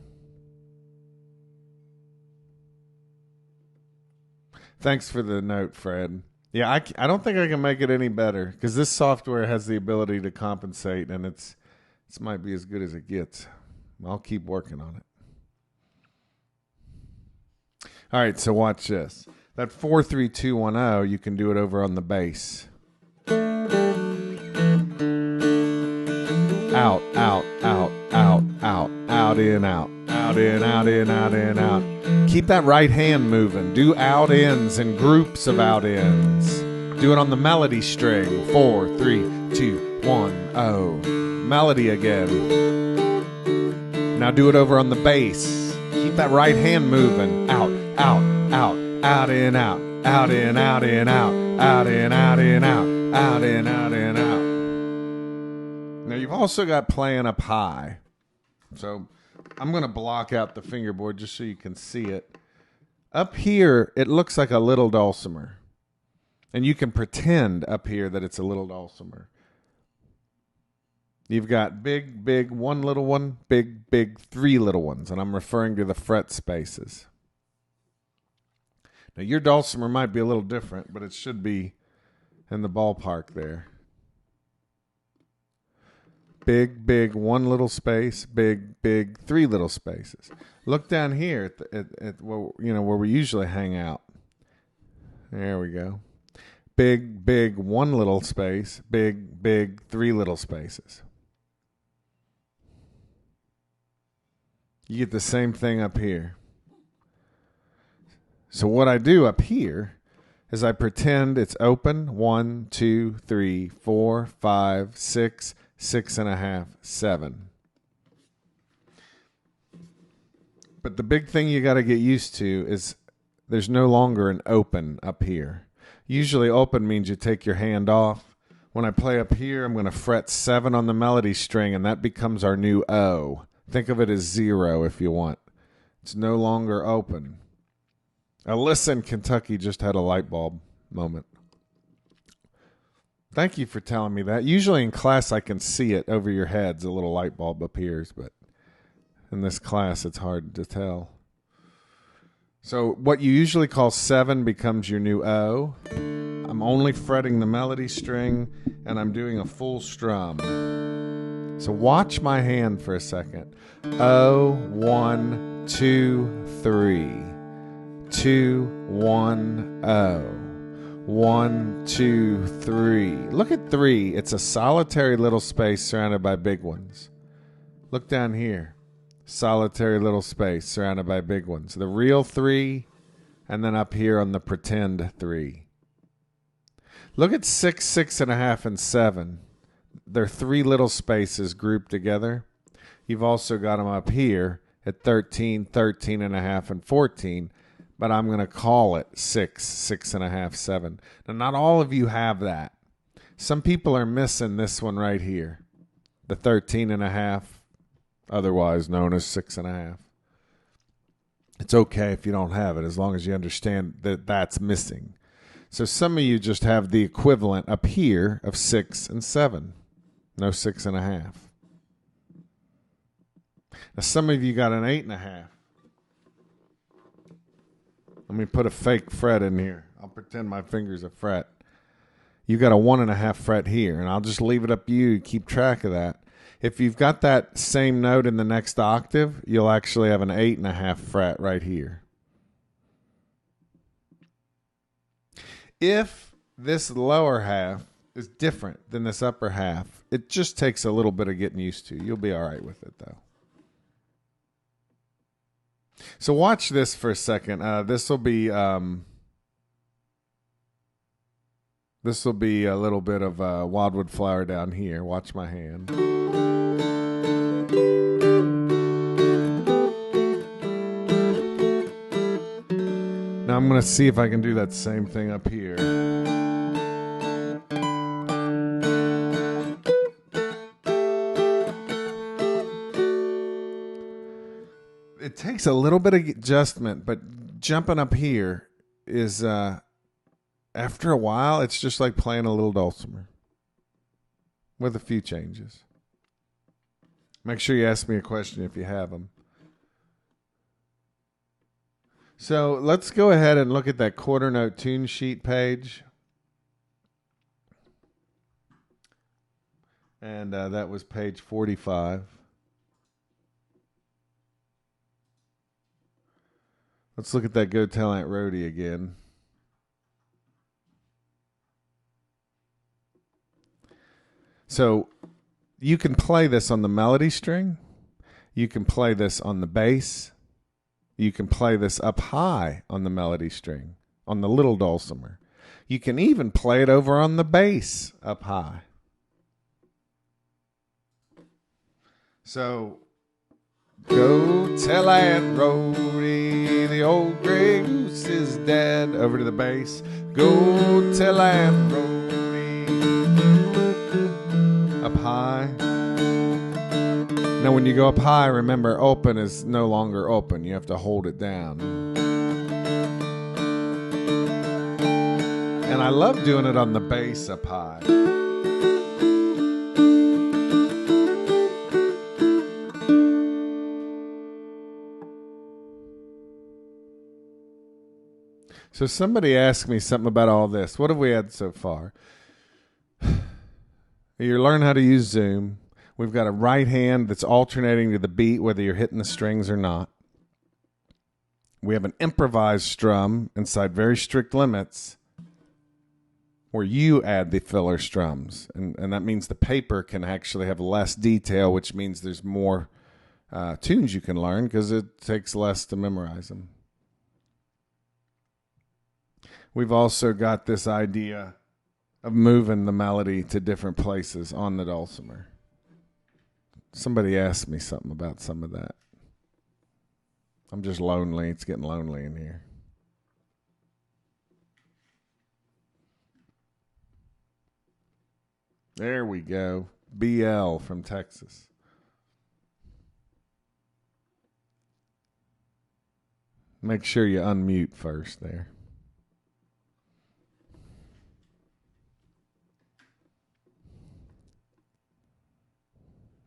Thanks for the note, Fred. Yeah, I don't think I can make it any better because this software has the ability to compensate, and this might be as good as it gets. I'll keep working on it. All right, so watch this. That 4, 3, 2, 1, 0, you can do it over on the bass. Out, out, out, out, out, out, in, out, out, in, out, in, out, in, out. Keep that right hand moving. Do out ins and groups of out ins. Do it on the melody string. 4, 3, 2, 1, 0. Melody again. Now do it over on the bass. Keep that right hand moving. Out, out, out, out, in, out, out, in, out, in, out, out, in, out, in, out, out, in, out, in, out. Now you've also got playing up high. So I'm going to block out the fingerboard just so you can see it. Up here, it looks like a little dulcimer. And you can pretend up here that it's a little dulcimer. You've got big, big, one little one, big, big, three little ones. And I'm referring to the fret spaces. Now your dulcimer might be a little different, but it should be in the ballpark there. Big, big, one little space, big, big, three little spaces. Look down here at where we usually hang out. There we go. Big, big, one little space, big, big, three little spaces. You get the same thing up here. So what I do up here is I pretend it's open. 1, 2, 3, 4, 5, 6, 6.5, 7. But the big thing you got to get used to is there's no longer an open up here. Usually open means you take your hand off. When I play up here, I'm going to fret 7 on the melody string, and that becomes our new O. Think of it as 0 if you want. It's no longer open. Alyssa in Kentucky just had a light bulb moment. Thank you for telling me that. Usually in class I can see it over your heads. A little light bulb appears, but in this class it's hard to tell. So what you usually call 7 becomes your new O. I'm only fretting the melody string, and I'm doing a full strum. So watch my hand for a second. O, 1, 2, 3. 2, 1, O. 1, 2, 3. Look at 3. It's a solitary little space surrounded by big ones. Look down here. Solitary little space surrounded by big ones. The real 3, and then up here on the pretend 3. Look at 6, 6.5, and 7. They're 3 little spaces grouped together. You've also got them up here at 13, 13.5, and 14. But I'm going to call it 6, 6.5, 7. Now, not all of you have that. Some people are missing this one right here. The 13.5, otherwise known as 6.5. It's okay if you don't have it, as long as you understand that that's missing. So some of you just have the equivalent up here of 6 and 7. No 6.5. Now, some of you got an 8.5. Let me put a fake fret in here. I'll pretend my finger's a fret. You got a 1.5 fret here, and I'll just leave it up to you to keep track of that. If you've got that same note in the next octave, you'll actually have an 8.5 fret right here. If this lower half is different than this upper half. It just takes a little bit of getting used to. You'll be all right with it, though. So watch this for a second. This will be a little bit of wildwood flower down here. Watch my hand. Now I'm going to see if I can do that same thing up here. It takes a little bit of adjustment, but jumping up here is, after a while, it's just like playing a little dulcimer with a few changes. Make sure you ask me a question if you have them. So let's go ahead and look at that quarter note tune sheet page. And that was page 45. Let's look at that Go Tell Aunt Rhody again. So you can play this on the melody string. You can play this on the bass. You can play this up high on the melody string, on the little dulcimer. You can even play it over on the bass up high. So, go tell Aunt Rhody the old gray goose is dead. Over to the bass. Go tell Aunt Rhody. Up high. Now, when you go up high, remember, open is no longer open. You have to hold it down. And I love doing it on the bass up high. So somebody asked me something about all this. What have we had so far? You learn how to use Zoom. We've got a right hand that's alternating to the beat, whether you're hitting the strings or not. We have an improvised strum inside very strict limits where you add the filler strums. And that means the paper can actually have less detail, which means there's more tunes you can learn because it takes less to memorize them. We've also got this idea of moving the melody to different places on the dulcimer. Somebody asked me something about some of that. I'm just lonely. It's getting lonely in here. There we go. BL from Texas. Make sure you unmute first there.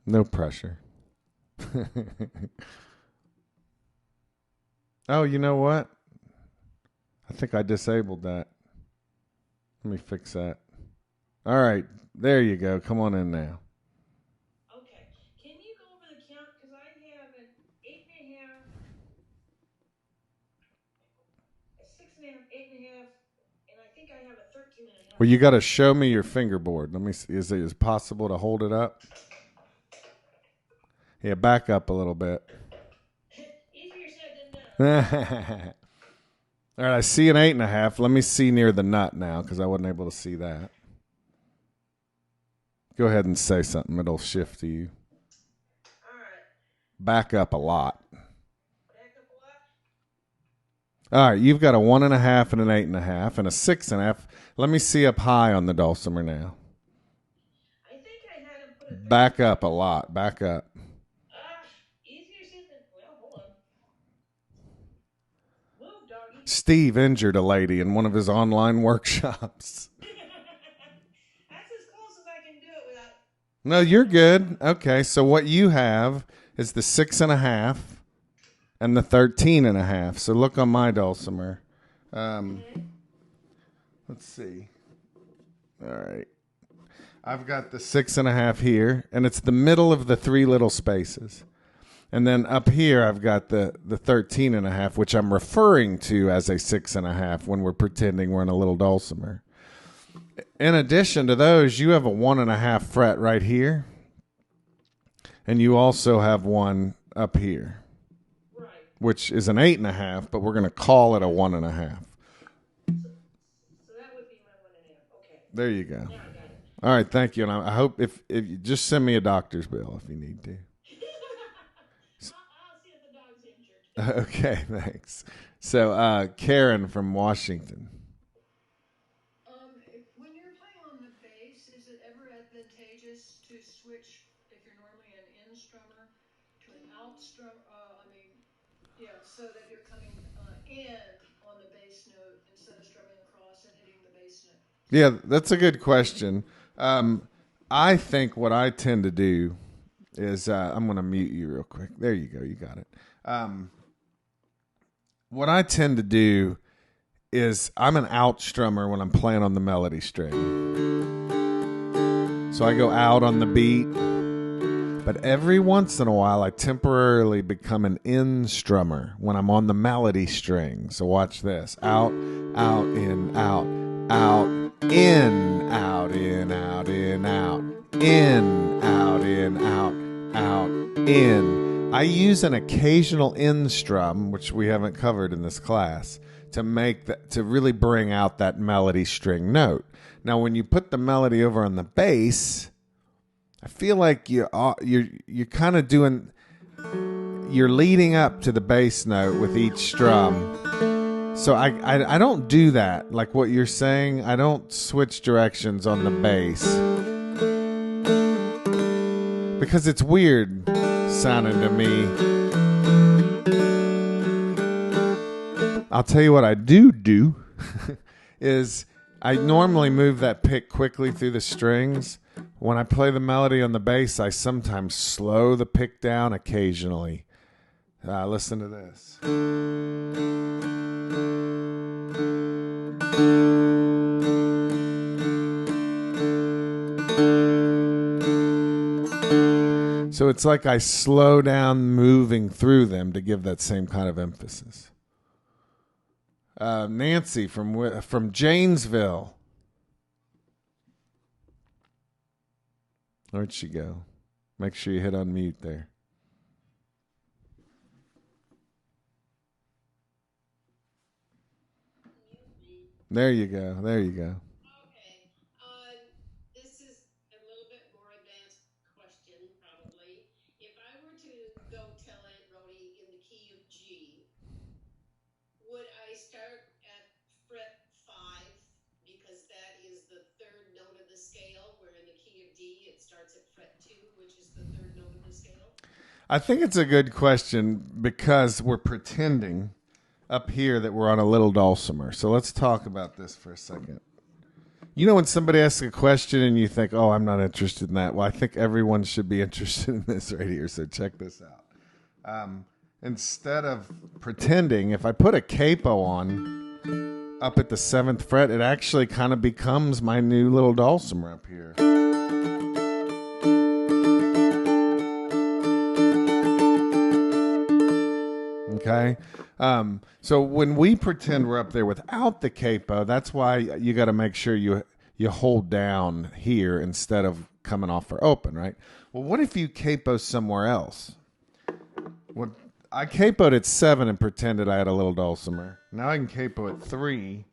No pressure. Oh, you know what? I think I disabled that. Let me fix that. All right. There you go. Come on in now. Okay. Can you go over the count? Because I have an 8.5, a 6.5, 8.5, and I think I have a 13.5. Well, you got to show me your fingerboard. Let me see. Is it possible to hold it up? Yeah, back up a little bit. Easier said than done. All right, I see an 8.5. Let me see near the nut now because I wasn't able to see that. Go ahead and say something. It'll shift to you. All right. Back up a lot. Back up a lot. All right, you've got a 1.5 and an 8.5 and a 6.5. Let me see up high on the dulcimer now. I think I had him put it Back up a lot. Back up. Easier said than, well, hold on. Move, doggy. Steve injured a lady in one of his online workshops. That's as close as I can do it without. No, you're good. Okay, so what you have is the 6.5 and the 13.5. So look on my dulcimer. Let's see. All right. I've got the 6.5 here, and it's the middle of the three little spaces. And then up here, I've got the 13.5, which I'm referring to as a 6.5 when we're pretending we're in a little dulcimer. In addition to those, you have a 1.5 fret right here, and you also have one up here, Right. which is an 8.5, but we're going to call it a 1.5. So that would be my 1.5. Okay. There you go. Now I got it. All right, thank you. And I hope if you just send me a doctor's bill if you need to. I'll see if the dog's injured. Okay, thanks. So, Karen from Washington. When you're playing on the bass, is it ever advantageous to switch if you're normally an in strummer to an out strum? So that you're coming in on the bass note instead of strumming across and hitting the bass note. Yeah, that's a good question. I think what I tend to do is I'm going to mute you real quick. There you go. You got it. What I tend to do is I'm an out strummer when I'm playing on the melody string. So I go out on the beat. But every once in a while, I temporarily become an in strummer when I'm on the melody string. So watch this. Out, out, in, out, out, in, out, in, out, in, out, in, out, in, out, out, in. I use an occasional in strum, which we haven't covered in this class, to make that, to really bring out that melody string note. Now, when you put the melody over on the bass, I feel like you're kind of doing, you're leading up to the bass note with each strum. So I don't do that. Like what you're saying, I don't switch directions on the bass because it's weird sounding to me. I'll tell you what I do is I normally move that pick quickly through the strings. When I play the melody on the bass, I sometimes slow the pick down occasionally. Listen to this. So it's like I slow down moving through them to give that same kind of emphasis. Nancy from Janesville. Where'd she go? Make sure you hit unmute there. There you go. There you go. Okay. This is a little bit more advanced question, probably. If I were to go tell Aunt Rhody in the key of G, would I start at fret 5 because that is the third note of the scale, where in the key of D it starts at fret 2, which is the third note of the scale? I think it's a good question because we're pretending up here that we're on a little dulcimer. So let's talk about this for a second. You know when somebody asks a question and you think, oh, I'm not interested in that. Well, I think everyone should be interested in this right here. So check this out. Instead of pretending, if I put a capo on up at the 7th fret, it actually kind of becomes my new little dulcimer up here. Okay. So when we pretend we're up there without the capo, that's why you got to make sure you hold down here instead of coming off for open, right? Well, what if you capo somewhere else? What I capoed at 7 and pretended I had a little dulcimer. Now I can capo at 3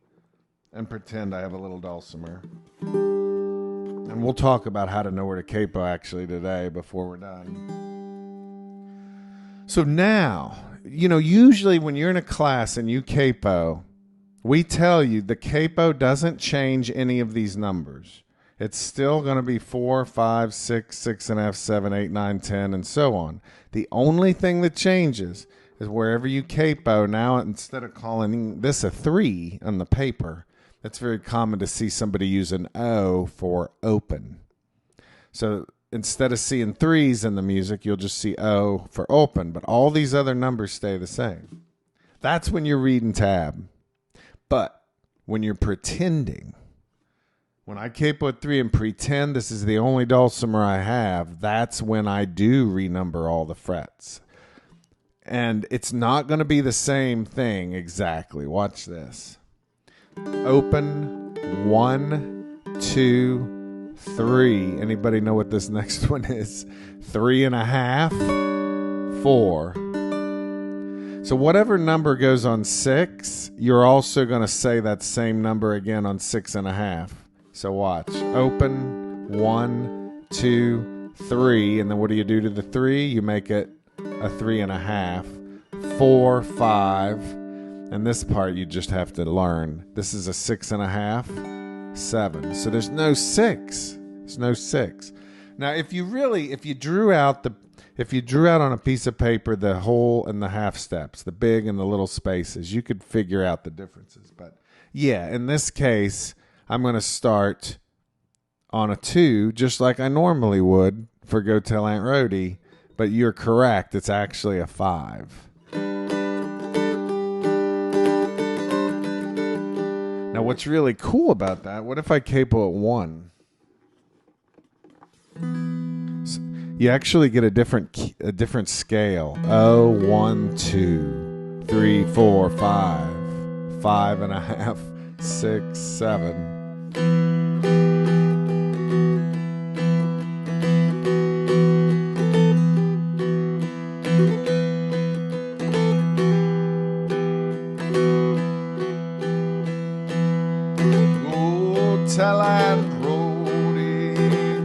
and pretend I have a little dulcimer. And we'll talk about how to know where to capo actually today before we're done. So now, you know, usually when you're in a class and you capo, we tell you the capo doesn't change any of these numbers. It's still going to be 4, 5, 6, 6.5, 7, 8, 9, 10, and so on. The only thing that changes is wherever you capo, now instead of calling this a 3 on the paper, that's very common to see somebody use an O for open. So instead of seeing 3s in the music, you'll just see O for open, but all these other numbers stay the same. That's when you're reading tab. But when you're pretending, when I capo at 3 and pretend this is the only dulcimer I have, that's when I do renumber all the frets. And it's not going to be the same thing exactly. Watch this. Open, 1, 2, 3. Anybody know what this next one is? 3.5, 4. So whatever number goes on 6, you're also going to say that same number again on 6.5. So watch. Open 1, 2, 3, and then what do you do to the 3? You make it a 3.5, 4, 5, and this part you just have to learn. This is a 6.5, 7. So there's no 6. There's no 6. Now, if you drew out on a piece of paper the whole and the half steps, the big and the little spaces, you could figure out the differences. But yeah, in this case, I'm going to start on a 2, just like I normally would for Go Tell Aunt Rhody. But you're correct. It's actually a 5. Now, what's really cool about that, what if I capo at 1? You actually get a different scale. 0, 1, 2, 3, 4, 5, 5.5, 6, 7. Go tell Aunt Rhody,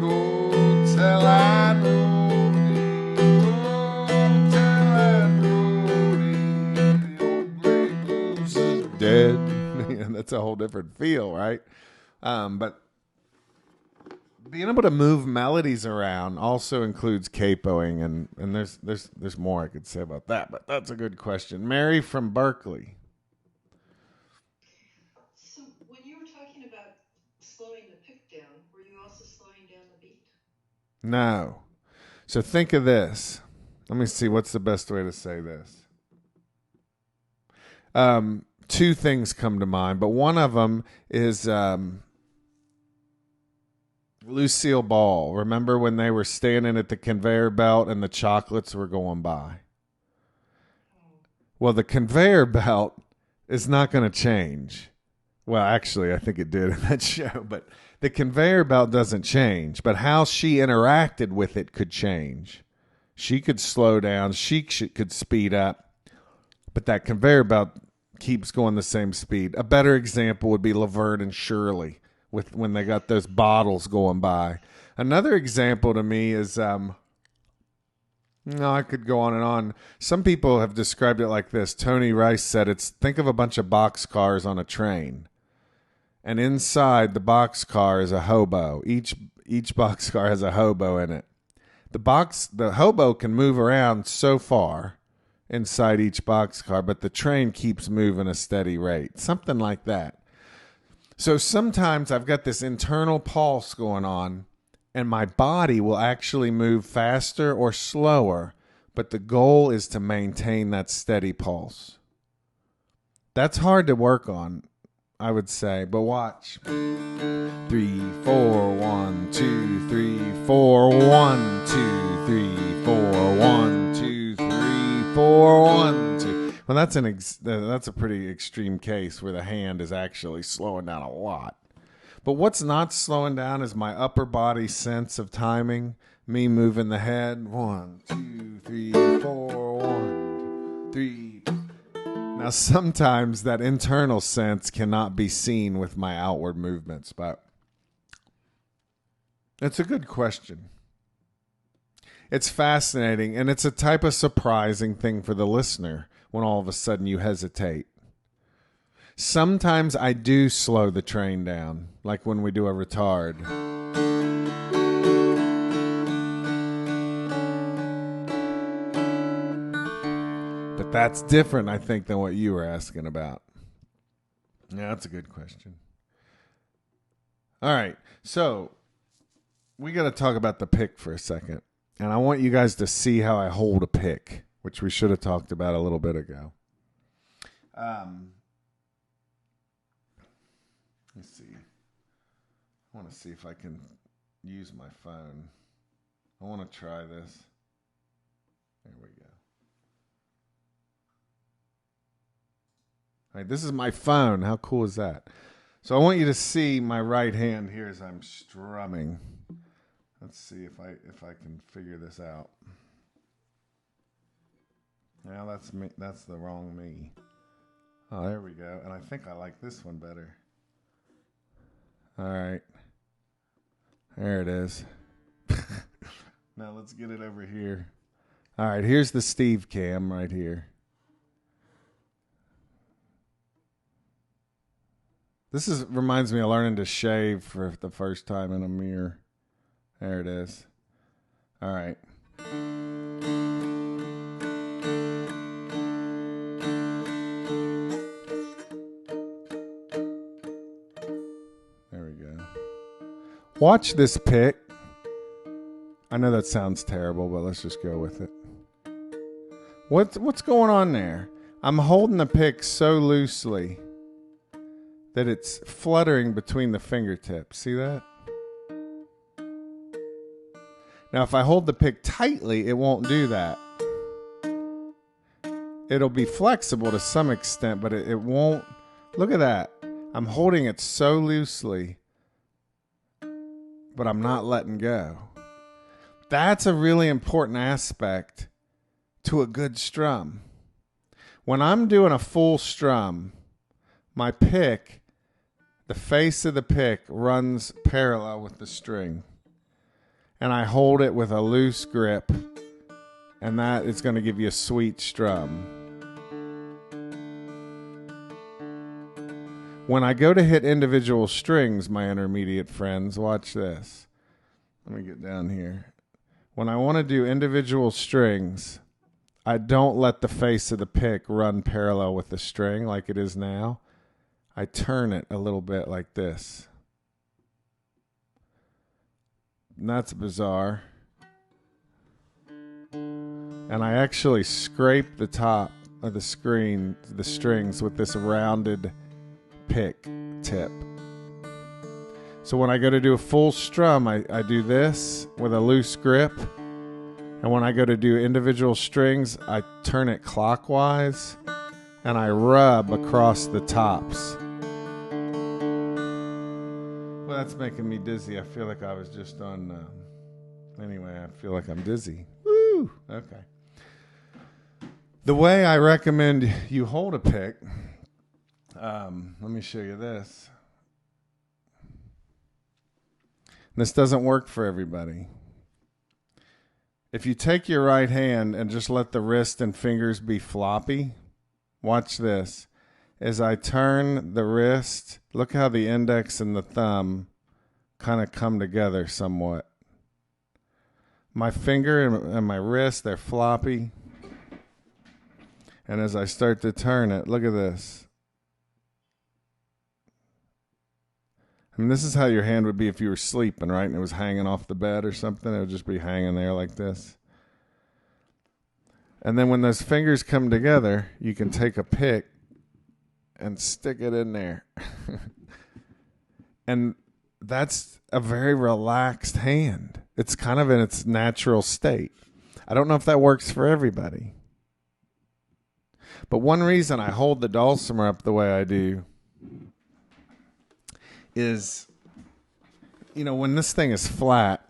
go tell Aunt Rhody, go tell Aunt Rhody, the old gray goose is dead. And that's a whole different feel, right? But being able to move melodies around also includes capoing, and there's more I could say about that, but that's a good question. Mary from Berkeley. So when you were talking about slowing the pick down, were you also slowing down the beat? No. So think of this. Let me see, what's the best way to say this? Two things come to mind, but one of them is Lucille Ball. Remember when they were standing at the conveyor belt and the chocolates were going by? Well, the conveyor belt is not going to change. Well, actually, I think it did in that show, but the conveyor belt doesn't change. But how she interacted with it could change. She could slow down. She could speed up. But that conveyor belt keeps going the same speed. A better example would be Laverne and Shirley when they got those bottles going by. Another example to me is, I could go on and on. Some people have described it like this. Tony Rice said think of a bunch of boxcars on a train. And inside the boxcar is a hobo. Each boxcar has a hobo in it. The hobo can move around so far inside each boxcar, but the train keeps moving a steady rate. Something like that. So sometimes I've got this internal pulse going on, and my body will actually move faster or slower, but the goal is to maintain that steady pulse. That's hard to work on, I would say, but watch. 3, 4, 1, 2, 3, 4, 1, 2, 3, 4, 1, 2, 3, 4, 1, 2. Well, that's a pretty extreme case where the hand is actually slowing down a lot. But what's not slowing down is my upper body sense of timing, me moving the head. 1, 2, 3, 4, 1, 3. Now, sometimes that internal sense cannot be seen with my outward movements, but it's a good question. It's fascinating, and it's a type of surprising thing for the listener when all of a sudden you hesitate. Sometimes I do slow the train down, like when we do a retard. But that's different, I think, than what you were asking about. Yeah, that's a good question. All right, so we got to talk about the pick for a second. And I want you guys to see how I hold a pick, which we should have talked about a little bit ago. Let's see. I want to see if I can use my phone. I want to try this. There we go. All right, this is my phone. How cool is that? So I want you to see my right hand here as I'm strumming. Let's see if I can figure this out. Now that's me. That's the wrong me. Oh, there we go. And I think I like this one better. All right. There it is. Now let's get it over here. All right, here's the Steve cam right here. This reminds me of learning to shave for the first time in a mirror. There it is. All right. There we go. Watch this pick. I know that sounds terrible, but let's just go with it. What's going on there? I'm holding the pick so loosely that it's fluttering between the fingertips. See that? Now, if I hold the pick tightly, it won't do that. It'll be flexible to some extent, but it won't. Look at that. I'm holding it so loosely, but I'm not letting go. That's a really important aspect to a good strum. When I'm doing a full strum, my pick, the face of the pick runs parallel with the string. And I hold it with a loose grip, and that is going to give you a sweet strum. When I go to hit individual strings, my intermediate friends, watch this. Let me get down here. When I want to do individual strings, I don't let the face of the pick run parallel with the string like it is now. I turn it a little bit like this. And that's bizarre. And I actually scrape the top of the strings with this rounded pick tip. So when I go to do a full strum, I do this with a loose grip. And when I go to do individual strings, I turn it clockwise and I rub across the tops. Well, that's making me dizzy. I feel like I was just on... anyway, I feel like I'm dizzy. Woo! Okay. The way I recommend you hold a pick... let me show you this. This doesn't work for everybody. If you take your right hand and just let the wrist and fingers be floppy, watch this. As I turn the wrist, look how the index and the thumb kind of come together somewhat. My finger and my wrist, they're floppy. And as I start to turn it, look at this. I mean, this is how your hand would be if you were sleeping, right? And it was hanging off the bed or something. It would just be hanging there like this. And then when those fingers come together, you can take a pick and stick it in there. And that's a very relaxed hand. It's kind of in its natural state. I don't know if that works for everybody. But one reason I hold the dulcimer up the way I do is, you know, when this thing is flat,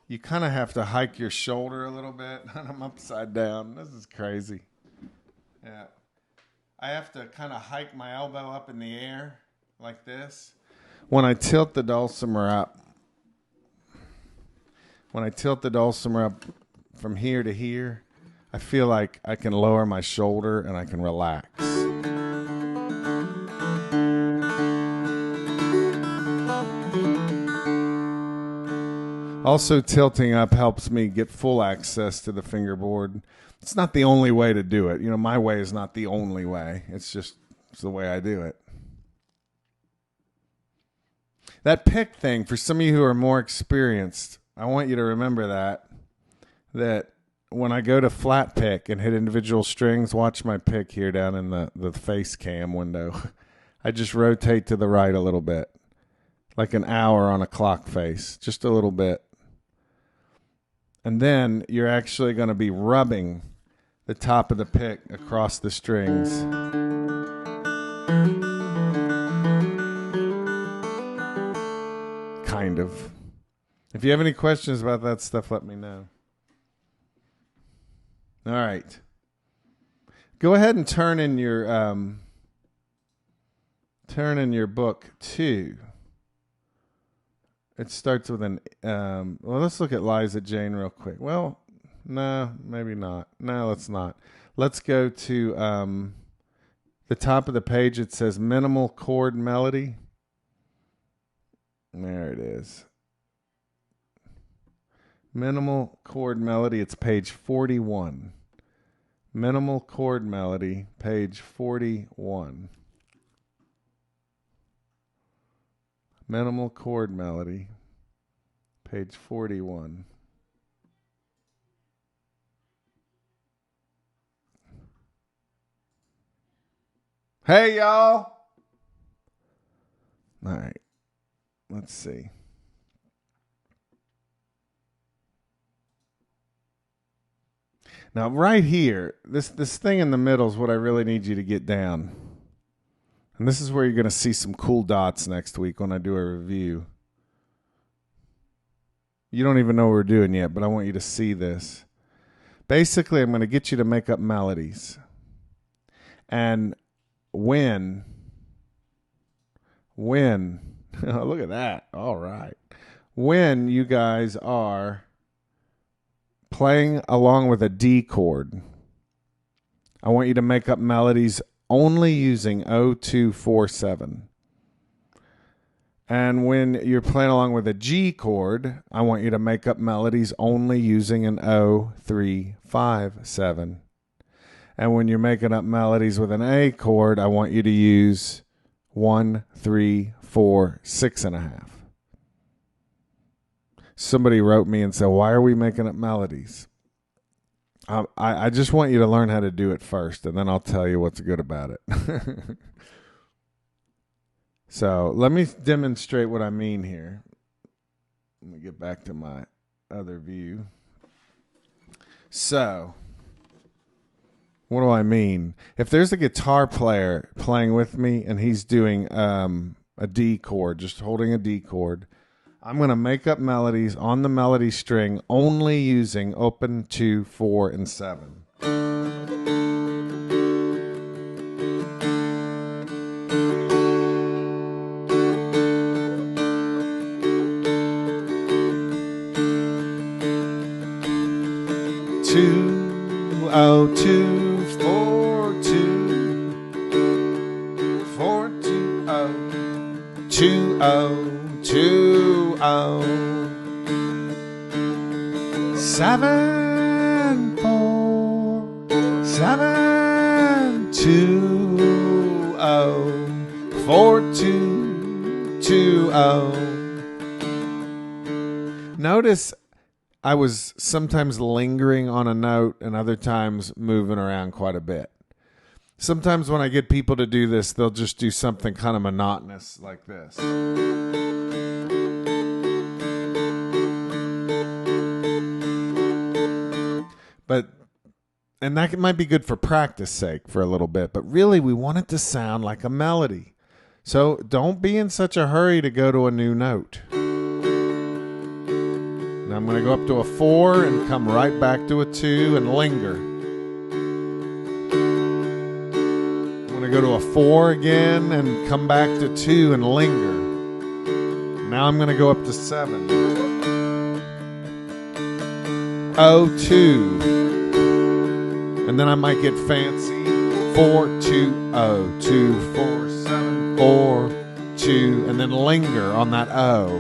you kind of have to hike your shoulder a little bit. I'm upside down. This is crazy. Yeah. I have to kind of hike my elbow up in the air like this. When I tilt the dulcimer up, from here to here, I feel like I can lower my shoulder and I can relax. Also, tilting up helps me get full access to the fingerboard. It's not the only way to do it. You know, my way is not the only way. It's the way I do it. That pick thing, for some of you who are more experienced, I want you to remember that when I go to flat pick and hit individual strings, watch my pick here down in the face cam window. I just rotate to the right a little bit, like an hour on a clock face, just a little bit. And then you're actually going to be rubbing the top of the pick across the strings. kind of. If you have any questions about that stuff, let me know. All right. Go ahead and turn in your book too. It starts with an well, let's look at Liza Jane real quick. Well, no, maybe not. No, let's not. Let's go to the top of the page. It says minimal chord melody. There it is. Minimal chord melody. It's page 41. Minimal chord melody, page 41. Minimal chord melody, page 41. Hey, y'all. All right. Let's see. Now, right here, this thing in the middle is what I really need you to get down. And this is where you're going to see some cool dots next week when I do a review. You don't even know what we're doing yet, but I want you to see this. Basically, I'm going to get you to make up melodies. And when, oh, look at that. All right. When you guys are playing along with a D chord, I want you to make up melodies only using 0247. And when you're playing along with a G chord, I want you to make up melodies only using an 0357. And when you're making up melodies with an A chord, I want you to use 1, 3, 4, 6.5. Somebody wrote me and said, why are we making up melodies? I just want you to learn how to do it first, and then I'll tell you what's good about it. So let me demonstrate what I mean here. Let me get back to my other view. So what do I mean? If there's a guitar player playing with me and he's doing a D chord, just holding a D chord, I'm going to make up melodies on the melody string only using open, 2, 4, and 7. 2, 0, 2, 4, 2, 4, 2, 0, 2, 0. 2, 0, 7, 4, 7, 2, 0, 4, 2, 2, 0. Notice I was sometimes lingering on a note and other times moving around quite a bit. Sometimes when I get people to do this, they'll just do something kind of monotonous like this. And that might be good for practice sake for a little bit, but really we want it to sound like a melody. So don't be in such a hurry to go to a new note. Now I'm going to go up to a 4 and come right back to a 2 and linger. I'm going to go to a 4 again and come back to 2 and linger. Now I'm going to go up to 7. 02. And then I might get fancy. 4, 2, 0, 2, 4, 7, 4, 2, and then linger on that O.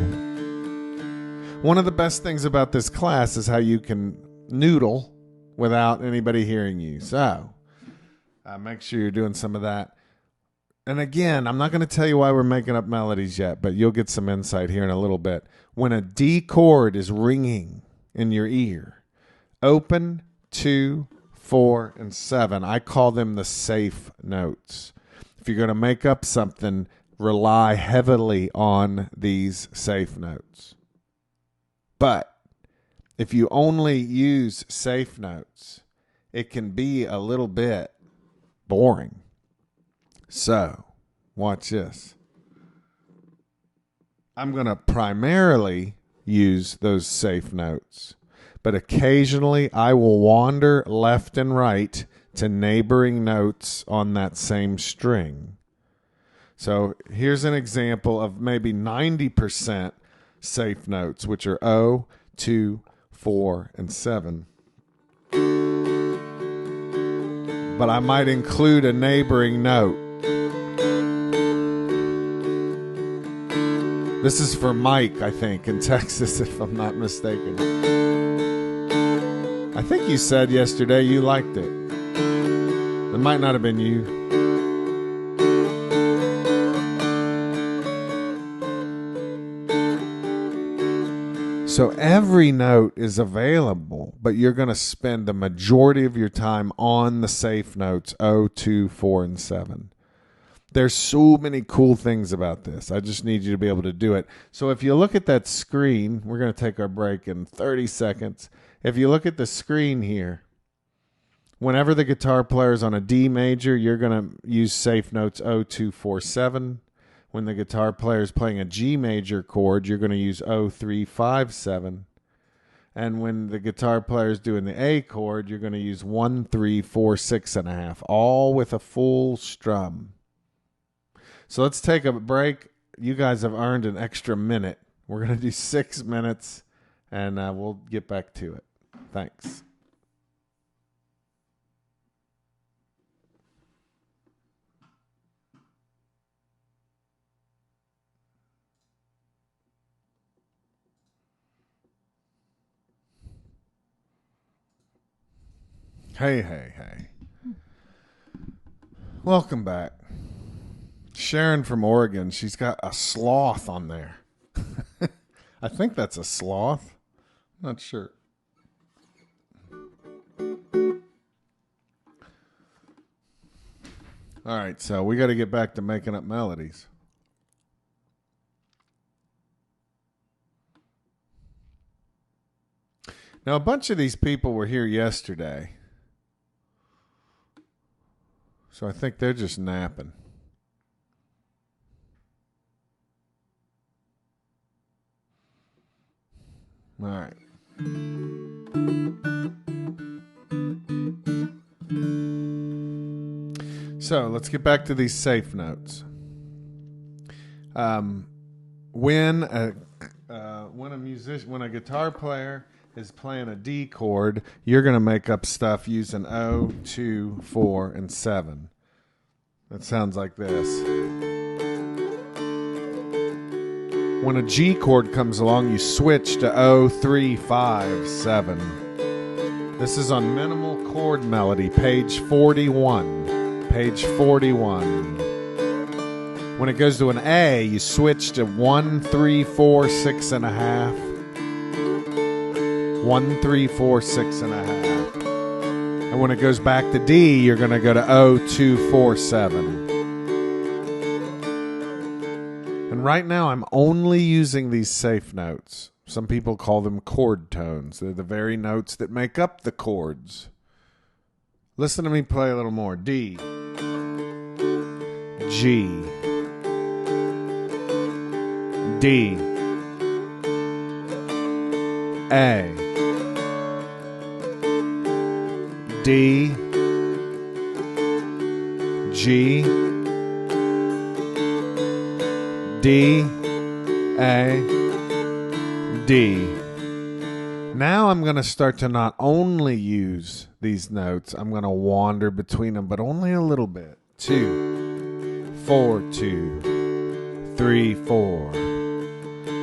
One of the best things about this class is how you can noodle without anybody hearing you. So make sure you're doing some of that. And again, I'm not going to tell you why we're making up melodies yet, but you'll get some insight here in a little bit. When a D chord is ringing in your ear, open, 2, 4, and 7. I call them the safe notes. If you're going to make up something, rely heavily on these safe notes. But if you only use safe notes, it can be a little bit boring. So, watch this. I'm going to primarily use those safe notes, but occasionally I will wander left and right to neighboring notes on that same string. So here's an example of maybe 90% safe notes, which are O, 2, 4, and 7. But I might include a neighboring note. This is for Mike, I think, in Texas, if I'm not mistaken. I think you said yesterday you liked it. It might not have been you. So every note is available, but you're going to spend the majority of your time on the safe notes, O, 2, 4, and 7. There's so many cool things about this. I just need you to be able to do it. So if you look at that screen, we're going to take our break in 30 seconds. If you look at the screen here, whenever the guitar player is on a D major, you're going to use safe notes O, 2, 4, 7. When the guitar player is playing a G major chord, you're going to use O, 3, 5, 7. And when the guitar player is doing the A chord, you're going to use 1, 3, 4, 6.5, all with a full strum. So let's take a break. You guys have earned an extra minute. We're going to do 6 minutes, and we'll get back to it. Thanks. Hey. Welcome back. Sharon from Oregon, she's got a sloth on there. I think that's a sloth. Not sure. All right, so we got to get back to making up melodies. Now, a bunch of these people were here yesterday, so I think they're just napping. All right. So let's get back to these safe notes. When a guitar player is playing a D chord, you're going to make up stuff using O, 2, 4, and 7. That sounds like this. When a G chord comes along, you switch to O, 3, 5, 7. This is on Minimal Chord Melody, page 41. Page 41. When it goes to an A, you switch to 1, 3, 4, 6.5. 1, 3, 4, 6.5. And when it goes back to D, you're going to go to O, 2, 4, 7. And right now, I'm only using these safe notes. Some people call them chord tones. They're the very notes that make up the chords. Listen to me play a little more. D, G, D, A, D, G, D, A, D. Now I'm going to start to not only use these notes, I'm going to wander between them, but only a little bit. 2, 4, 2, 3, 4.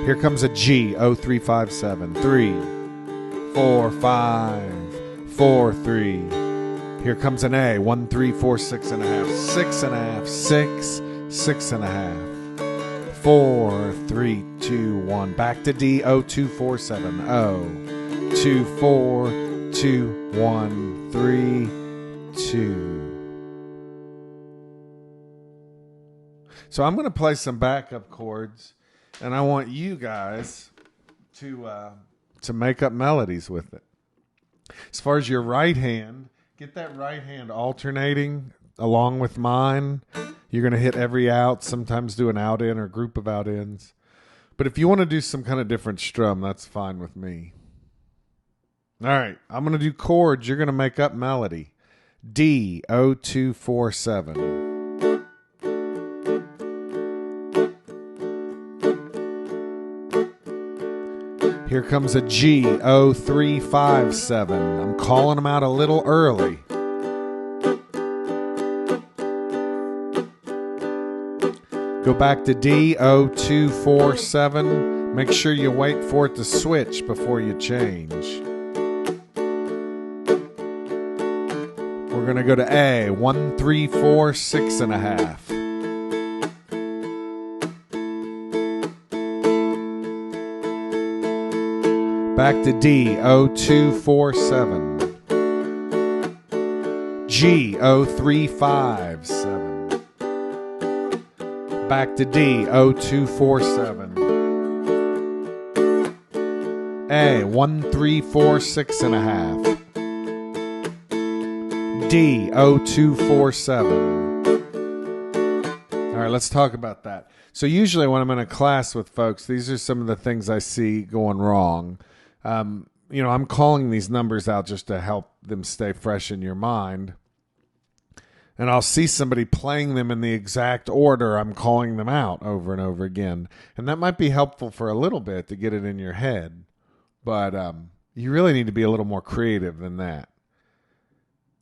Here comes a G, O, 3, 5, 7. 3, 4, 5, 4, 3. Here comes an A, 1, 3, 4, 6.5, 6.5, 6, 6.5. 4, 3, 2, 1. Back to D, O, 2, 4, 7. O, 2, 4, 2, 1, 3, 2. So I'm going to play some backup chords, and I want you guys to make up melodies with it. As far as your right hand, get that right hand alternating along with mine. You're going to hit every out, sometimes do an out in or group of out ins. But if you want to do some kind of different strum, that's fine with me. All right, I'm going to do chords. You're going to make up melody. D0247. Here comes a G0357. I'm calling them out a little early. Go back to D0247. Make sure you wait for it to switch before you change. We're going to go to A, 1, 3, 4, 6 and a half. Back to D0247. G0357. Back to D0247. A, 1, 3, 4, 6 and a half. D0247. All right, let's talk about that. So usually when I'm in a class with folks, these are some of the things I see going wrong. I'm calling these numbers out just to help them stay fresh in your mind. And I'll see somebody playing them in the exact order I'm calling them out over and over again. And that might be helpful for a little bit to get it in your head. But you really need to be a little more creative than that.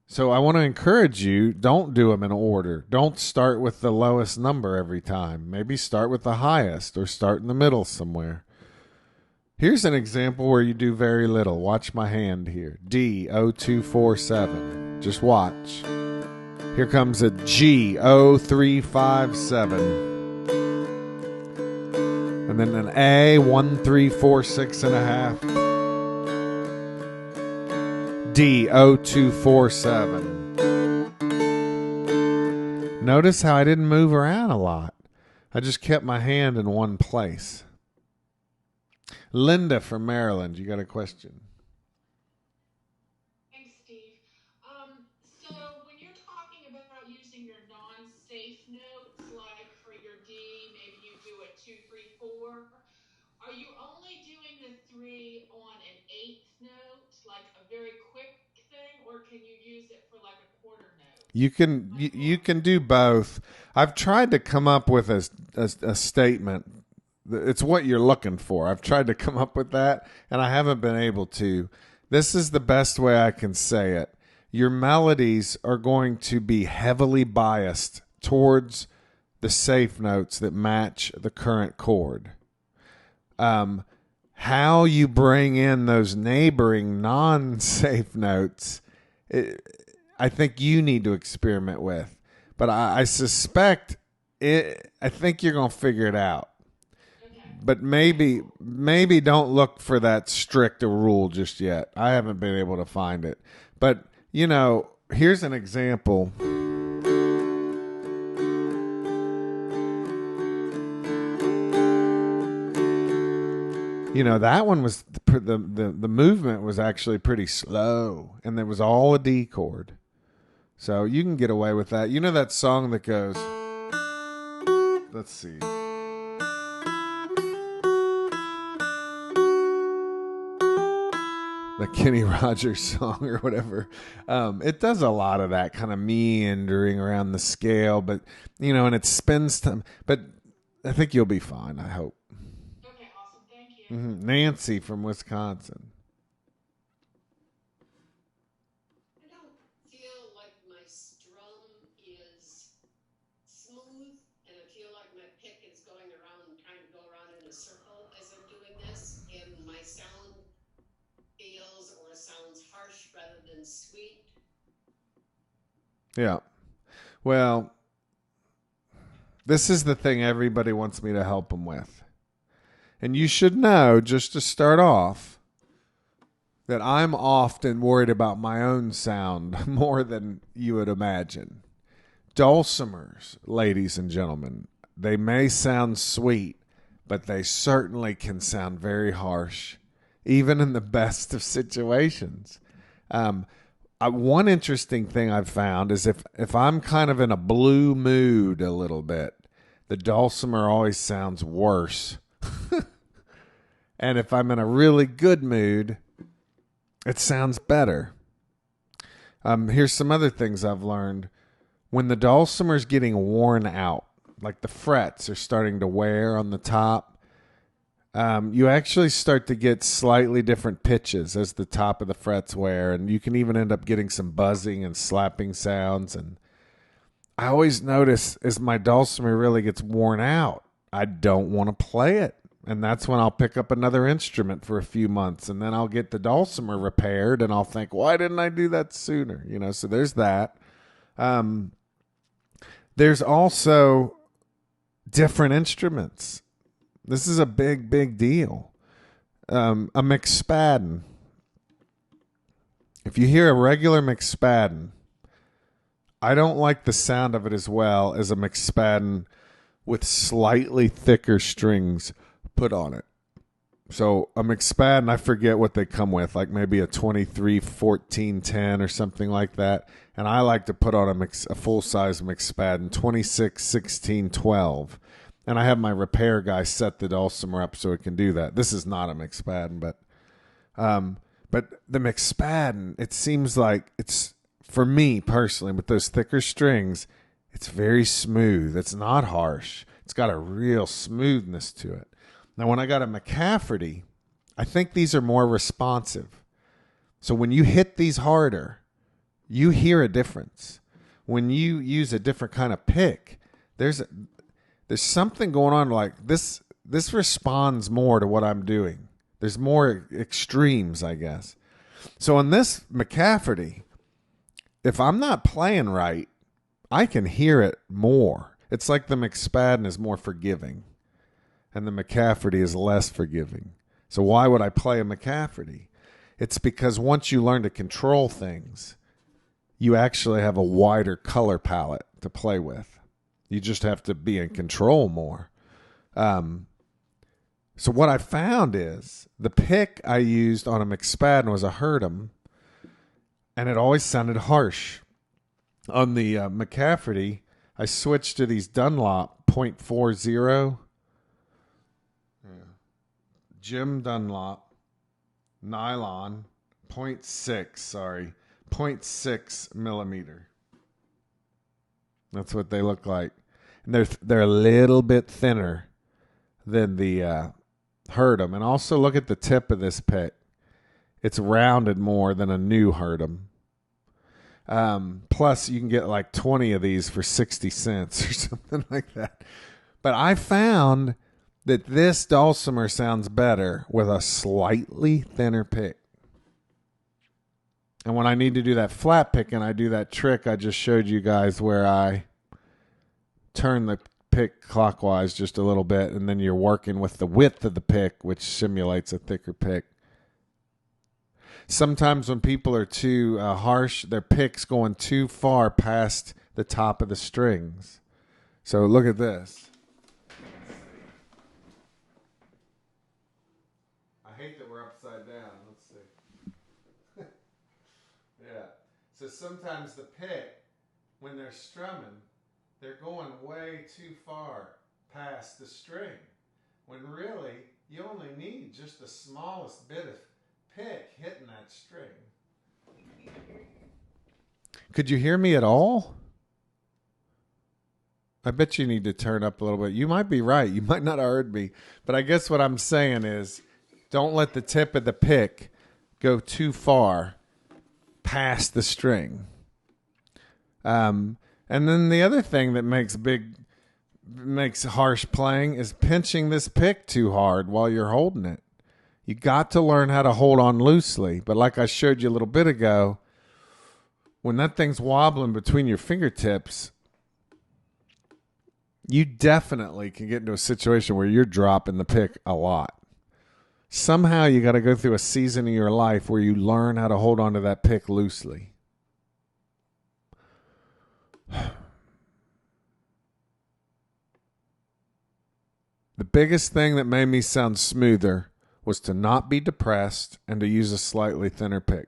So I want to encourage you, don't do them in order. Don't start with the lowest number every time. Maybe start with the highest or start in the middle somewhere. Here's an example where you do very little. Watch my hand here. D0247. Just watch. Here comes a G0357. And then an A, 1, 3, 4, 6 and a half. D0247. Notice how I didn't move around a lot. I just kept my hand in one place. Linda from Maryland, you got a question? Thanks, Steve. So when you're talking about using your non-safe notes, like for your D, maybe you do a 2, 3, 4. Are you only doing the 3 on an 8th note, like a very quick thing, or can you use it for like a quarter note? You can do both. I've tried to come up with a statement. It's what you're looking for. I've tried to come up with that, and I haven't been able to. This is the best way I can say it. Your melodies are going to be heavily biased towards the safe notes that match the current chord. How you bring in those neighboring non-safe notes, I think you need to experiment with. But I suspect I think you're going to figure it out. But maybe don't look for that strict a rule just yet. I haven't been able to find it. But, here's an example. That one was the movement was actually pretty slow, and it was all a D chord. So you can get away with that. You know that song that goes, let's see. The Kenny Rogers song or whatever. It does a lot of that kind of meandering around the scale, but, and it spends time. But I think you'll be fine, I hope. Okay, awesome. Thank you. Nancy from Wisconsin. I don't feel like my strum is smooth, and I feel like my pick is trying to go around in a circle as I'm doing this, and my sound feels or sounds harsh rather than sweet. Yeah. Well, this is the thing everybody wants me to help them with. And you should know, just to start off, that I'm often worried about my own sound more than you would imagine. Dulcimers, ladies and gentlemen, they may sound sweet, but they certainly can sound very harsh, even in the best of situations. One interesting thing I've found is if I'm kind of in a blue mood a little bit, the dulcimer always sounds worse And if I'm in a really good mood, it sounds better. Here's some other things I've learned. When the dulcimer's getting worn out, like the frets are starting to wear on the top, you actually start to get slightly different pitches as the top of the frets wear, and you can even end up getting some buzzing and slapping sounds. And I always notice as my dulcimer really gets worn out, I don't want to play it. And that's when I'll pick up another instrument for a few months, and then I'll get the dulcimer repaired, and I'll think, why didn't I do that sooner? You know, so there's that. There's also different instruments. This is a big, big deal. A McSpadden. If you hear a regular McSpadden, I don't like the sound of it as well as a McSpadden with slightly thicker strings put on it. So a McSpadden, I forget what they come with, like maybe a 23, 14, 10 or something like that. And I like to put on a full-size McSpadden, 26, 16, 12. And I have my repair guy set the dulcimer up so it can do that. This is not a McSpadden, but the McSpadden, it seems like it's, for me personally, with those thicker strings, it's very smooth. It's not harsh. It's got a real smoothness to it. Now, when I got a McCafferty, I think these are more responsive. So when you hit these harder, you hear a difference. When you use a different kind of pick, there's something going on, like this responds more to what I'm doing. There's more extremes, I guess. So on this McCafferty, if I'm not playing right, I can hear it more. It's like the McSpadden is more forgiving, and the McCafferty is less forgiving. So why would I play a McCafferty? It's because once you learn to control things, you actually have a wider color palette to play with. You just have to be in control more. So what I found is the pick I used on a McSpadden was a Hurtum, and it always sounded harsh. On the McCafferty, I switched to these Dunlop .40. Jim Dunlop nylon 0.6 millimeter. That's what they look like. And they're a little bit thinner than the Hurtum. And also look at the tip of this pick. It's rounded more than a new Hurtum. Plus you can get like 20 of these for 60 cents or something like that. But I found that this dulcimer sounds better with a slightly thinner pick. And when I need to do that flat pick and I do that trick I just showed you guys where I turn the pick clockwise just a little bit, and then you're working with the width of the pick, which simulates a thicker pick. Sometimes when people are too harsh, their pick's going too far past the top of the strings. So look at this. I hate that we're upside down. Let's see. Yeah. So sometimes the pick, when they're strumming, they're going way too far past the string. When really, you only need just the smallest bit of pick hitting that string. Could you hear me at all? I bet you need to turn up a little bit. You might be right. You might not have heard me. But I guess what I'm saying is, don't let the tip of the pick go too far past the string. And then the other thing that makes harsh playing is pinching this pick too hard while you're holding it. You got to learn how to hold on loosely. But like I showed you a little bit ago, when that thing's wobbling between your fingertips, you definitely can get into a situation where you're dropping the pick a lot. Somehow you got to go through a season of your life where you learn how to hold on to that pick loosely. The biggest thing that made me sound smoother was to not be depressed and to use a slightly thinner pick.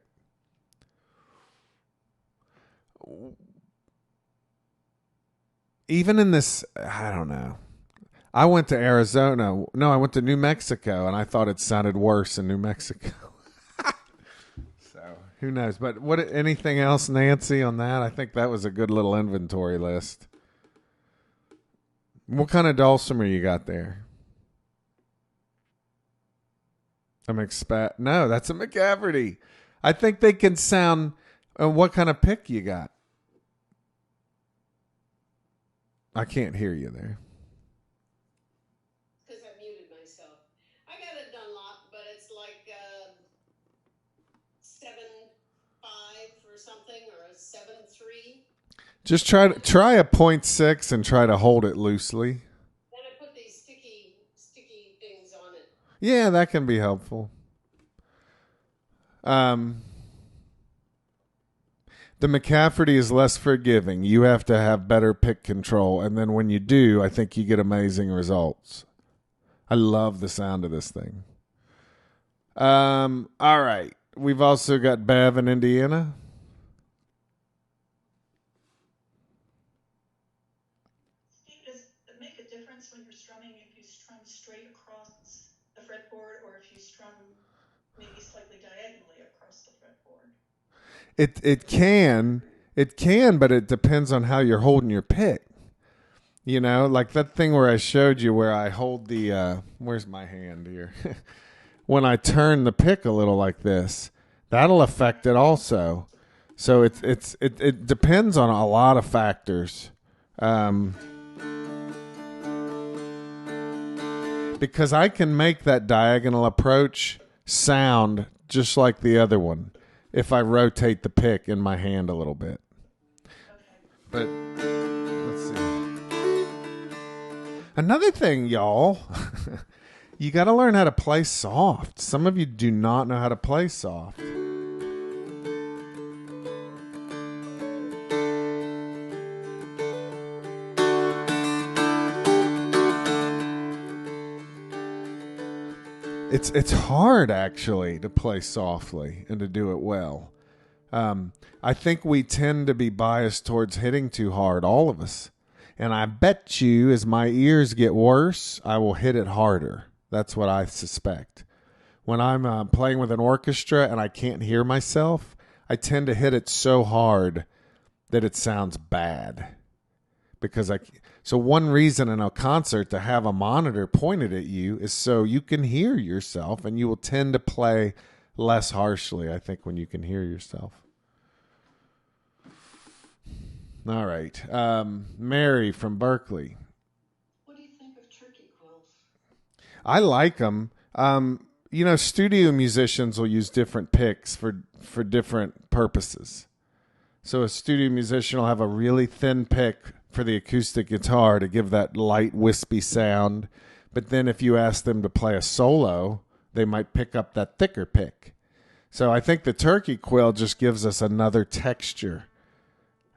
Even in this, I don't know. I went to Arizona. No, I went to New Mexico, and I thought it sounded worse in New Mexico. So who knows? But what? Anything else, Nancy, on that? I think that was a good little inventory list. What kind of dulcimer you got there? No, that's a McCafferty. I think they can sound. What kind of pick you got? I can't hear you there. Because I muted myself. I got a Dunlop, but it's like 7.5 or something, or a 7.3. Just try a 0.6 and try to hold it loosely. Then I put these sticky things on it. Yeah, that can be helpful. The McCafferty is less forgiving. You have to have better pick control, and then when you do, I think you get amazing results. I love the sound of this thing. All right. We've also got Bev in Indiana. Does it make a difference when you're strumming if you strum straight across the fretboard or if you strum maybe slightly diagonally across the fretboard? It can, but it depends on how you're holding your pick. You know, like that thing where I showed you where I hold the where's my hand here? When I turn the pick a little like this, that'll affect it also. So it depends on a lot of factors. Because I can make that diagonal approach sound just like the other one if I rotate the pick in my hand a little bit. But let's see. Another thing, y'all, you got to learn how to play soft. Some of you do not know how to play soft. It's hard, actually, to play softly and to do it well. I think we tend to be biased towards hitting too hard, all of us. And I bet you, as my ears get worse, I will hit it harder. That's what I suspect. When I'm playing with an orchestra and I can't hear myself, I tend to hit it so hard that it sounds bad. So one reason in a concert to have a monitor pointed at you is so you can hear yourself, and you will tend to play less harshly, I think, when you can hear yourself. All right. Mary from Berkeley. What do you think of turkey quills? I like them. Studio musicians will use different picks for different purposes. So a studio musician will have a really thin pick for the acoustic guitar to give that light, wispy sound. But then if you ask them to play a solo, they might pick up that thicker pick. So I think the turkey quill just gives us another texture.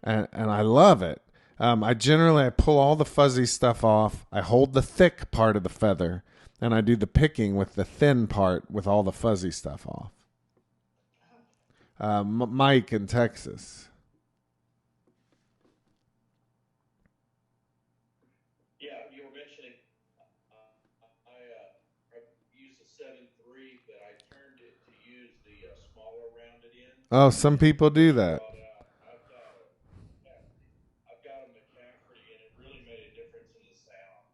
And I love it. I pull all the fuzzy stuff off. I hold the thick part of the feather, and I do the picking with the thin part with all the fuzzy stuff off. Mike in Texas. Oh, some people do that. I've got a McCafferty, and it really made a difference in the sound.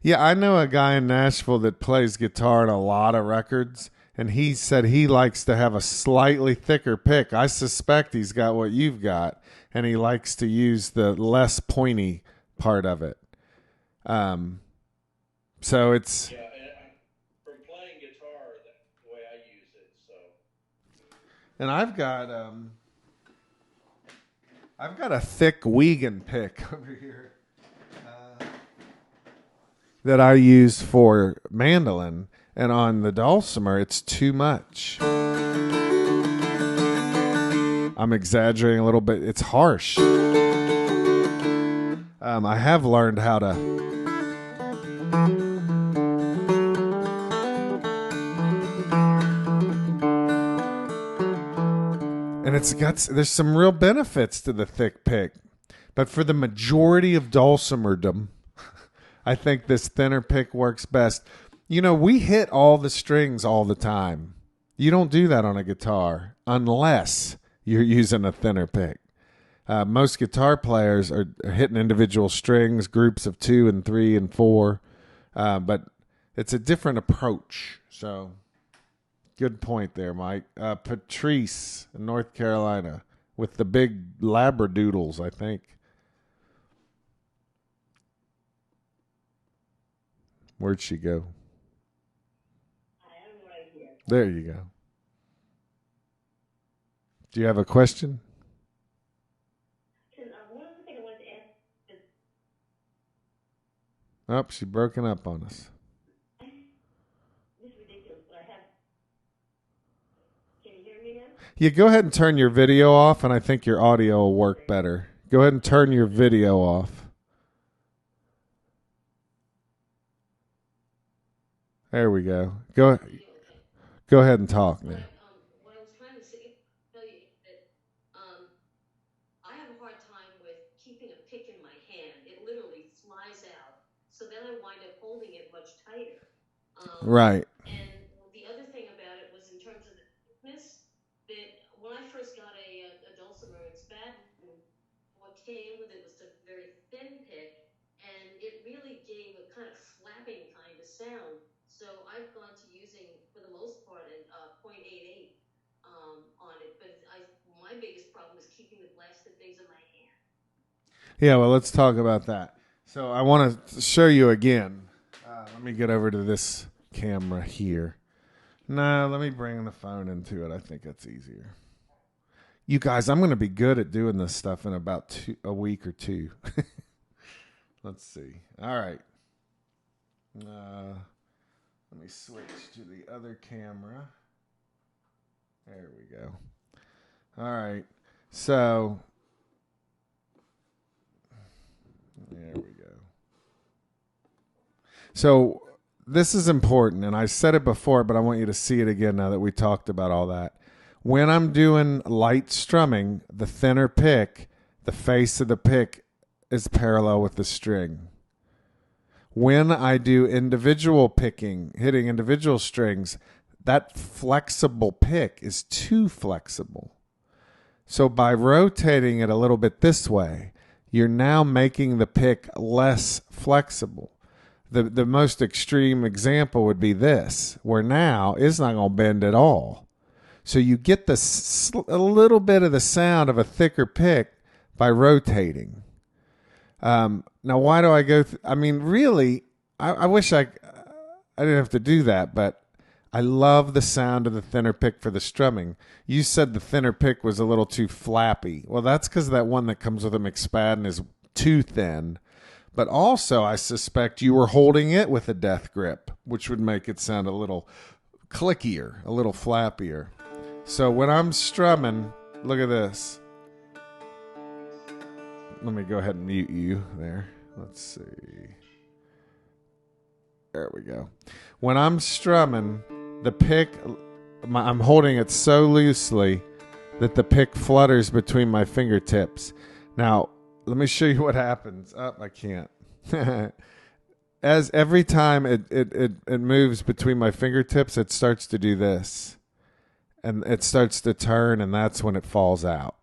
Yeah, I know a guy in Nashville that plays guitar in a lot of records, and he said he likes to have a slightly thicker pick. I suspect he's got what you've got, and he likes to use the less pointy part of it. So it's... Yeah, and from playing guitar, that's the way I use it, so... And I've got a thick Wiegand pick over here that I use for mandolin, and on the dulcimer, it's too much. I'm exaggerating a little bit. It's harsh. I have learned how to... And there's some real benefits to the thick pick. But for the majority of dulcimerdom, I think this thinner pick works best. You know, we hit all the strings all the time. You don't do that on a guitar unless you're using a thinner pick. Most guitar players are hitting individual strings, groups of 2 and 3 and 4, but it's a different approach. So, good point there, Mike. Patrice in North Carolina with the big labradoodles, I think. Where'd she go? I am right here. There you go. Do you have a question? One other thing I wanted to ask is, Oh, she broken up on us. this is ridiculous, but I have. Can you hear me now? Yeah, go ahead and turn your video off, and I think your audio will work better. Go ahead and turn your video off. There we go. Go ahead and talk now. What I was trying to tell you is that I have a hard time with keeping a pick in my hand. It literally flies out. So then I wind up holding it much tighter. Right. And the other thing about it was in terms of the thickness, that when I first got a dulcimer in Spaten, what came with it was a very thin pick, and it really gave a kind of flapping kind of sound. So I've gone to using, for the most part, a .88 on it. But my biggest problem is keeping the blasted things in my hand. Yeah, well, let's talk about that. So I want to show you again. Let me get over to this camera here. No, let me bring the phone into it. I think that's easier. You guys, I'm going to be good at doing this stuff in about a week or two. Let's see. All right. Let me switch to the other camera. There we go. All right. So, there we go. So, this is important, and I said it before, but I want you to see it again now that we talked about all that. When I'm doing light strumming, the thinner pick, the face of the pick is parallel with the string. When I do individual picking, hitting individual strings, that flexible pick is too flexible. So by rotating it a little bit this way, you're now making the pick less flexible. The most extreme example would be this, where now it's not going to bend at all. So you get a little bit of the sound of a thicker pick by rotating. Now, why do I go? I mean, really, I wish I didn't have to do that, but I love the sound of the thinner pick for the strumming. You said the thinner pick was a little too flappy. Well, that's because that one that comes with a McSpadden is too thin. But also, I suspect you were holding it with a death grip, which would make it sound a little clickier, a little flappier. So when I'm strumming, look at this. Let me go ahead and mute you there. Let's see. There we go. When I'm strumming, the pick, I'm holding it so loosely that the pick flutters between my fingertips. Now, let me show you what happens. Oh, I can't. As every time it moves between my fingertips, it starts to do this. And it starts to turn, and that's when it falls out.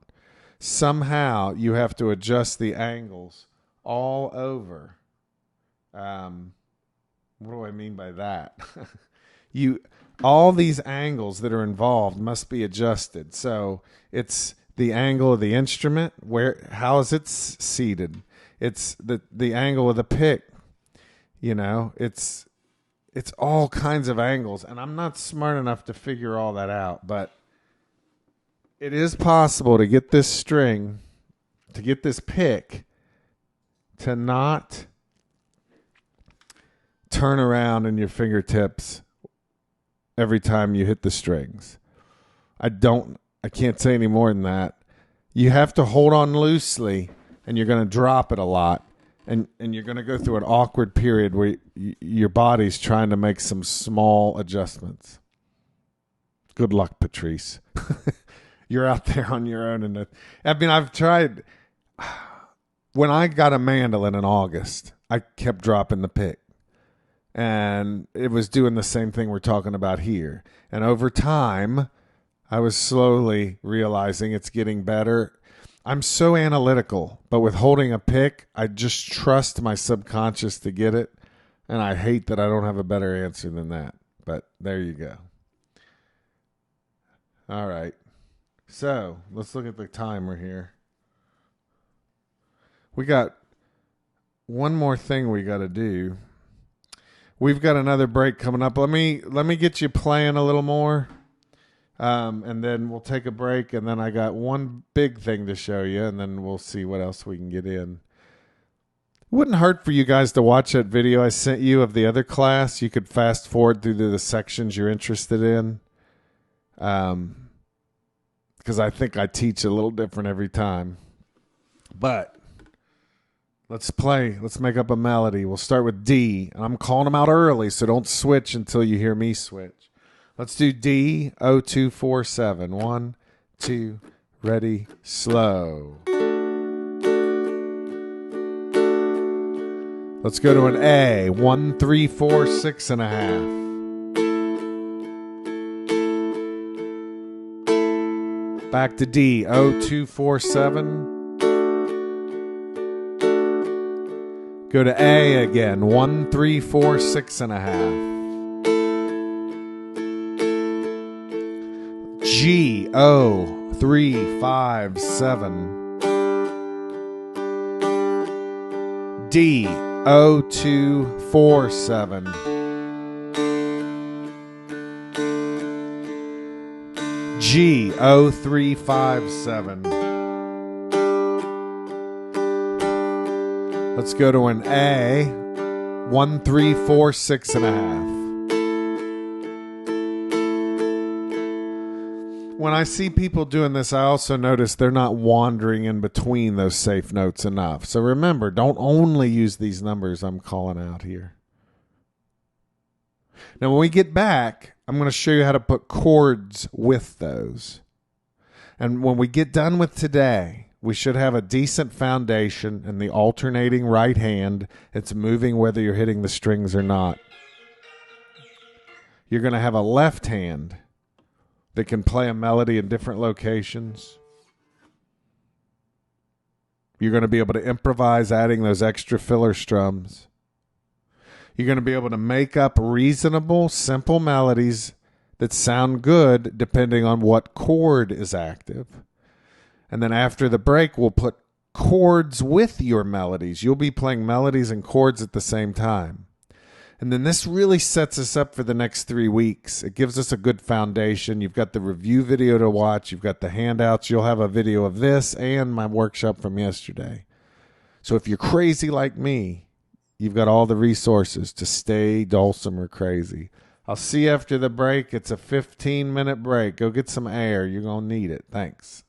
Somehow you have to adjust the angles all over. What do I mean by that? All these angles that are involved must be adjusted. So it's the angle of the instrument, how is it seated? It's the angle of the pick. You know, it's all kinds of angles, and I'm not smart enough to figure all that out, but it is possible to get this string, to get this pick, to not turn around in your fingertips every time you hit the strings. I can't say any more than that. You have to hold on loosely, and you're going to drop it a lot, and you're going to go through an awkward period where your body's trying to make some small adjustments. Good luck, Patrice. You're out there on your own. And I mean, I've tried. When I got a mandolin in August, I kept dropping the pick. And it was doing the same thing we're talking about here. And over time, I was slowly realizing it's getting better. I'm so analytical, but with holding a pick, I just trust my subconscious to get it. And I hate that I don't have a better answer than that. But there you go. All right. So let's look at the timer here. We got one more thing we got to do. We've got another break coming up. Let me get you playing a little more, and then we'll take a break. And then I got one big thing to show you, and then we'll see what else we can get in. Wouldn't hurt for you guys to watch that video I sent you of the other class. You could fast forward through the sections you're interested in, because I think I teach a little different every time. But let's play. Let's make up a melody. We'll start with D. And I'm calling them out early, so don't switch until you hear me switch. Let's do D, 0247. 1, 2, ready, slow. Let's go to an A, 1, 3, 4, 6 and a half. Back to D, 0247. Go to A again, 1, 3, 4, 6 and a half. G, O, 3, 5, 7. D, O, 2, 4, 7. G, O, 3, 5, 7. Let's go to an A, 1, 3, 4, 6 and a half. When I see people doing this, I also notice they're not wandering in between those safe notes enough. So remember, don't only use these numbers I'm calling out here. Now, when we get back, I'm going to show you how to put chords with those. And when we get done with today, we should have a decent foundation in the alternating right hand. It's moving whether you're hitting the strings or not. You're going to have a left hand that can play a melody in different locations. You're going to be able to improvise adding those extra filler strums. You're going to be able to make up reasonable, simple melodies that sound good depending on what chord is active. And then after the break, we'll put chords with your melodies. You'll be playing melodies and chords at the same time. And then this really sets us up for the next 3 weeks. It gives us a good foundation. You've got the review video to watch. You've got the handouts. You'll have a video of this and my workshop from yesterday. So if you're crazy like me, you've got all the resources to stay dulcimer crazy. I'll see you after the break. It's a 15-minute break. Go get some air. You're going to need it. Thanks.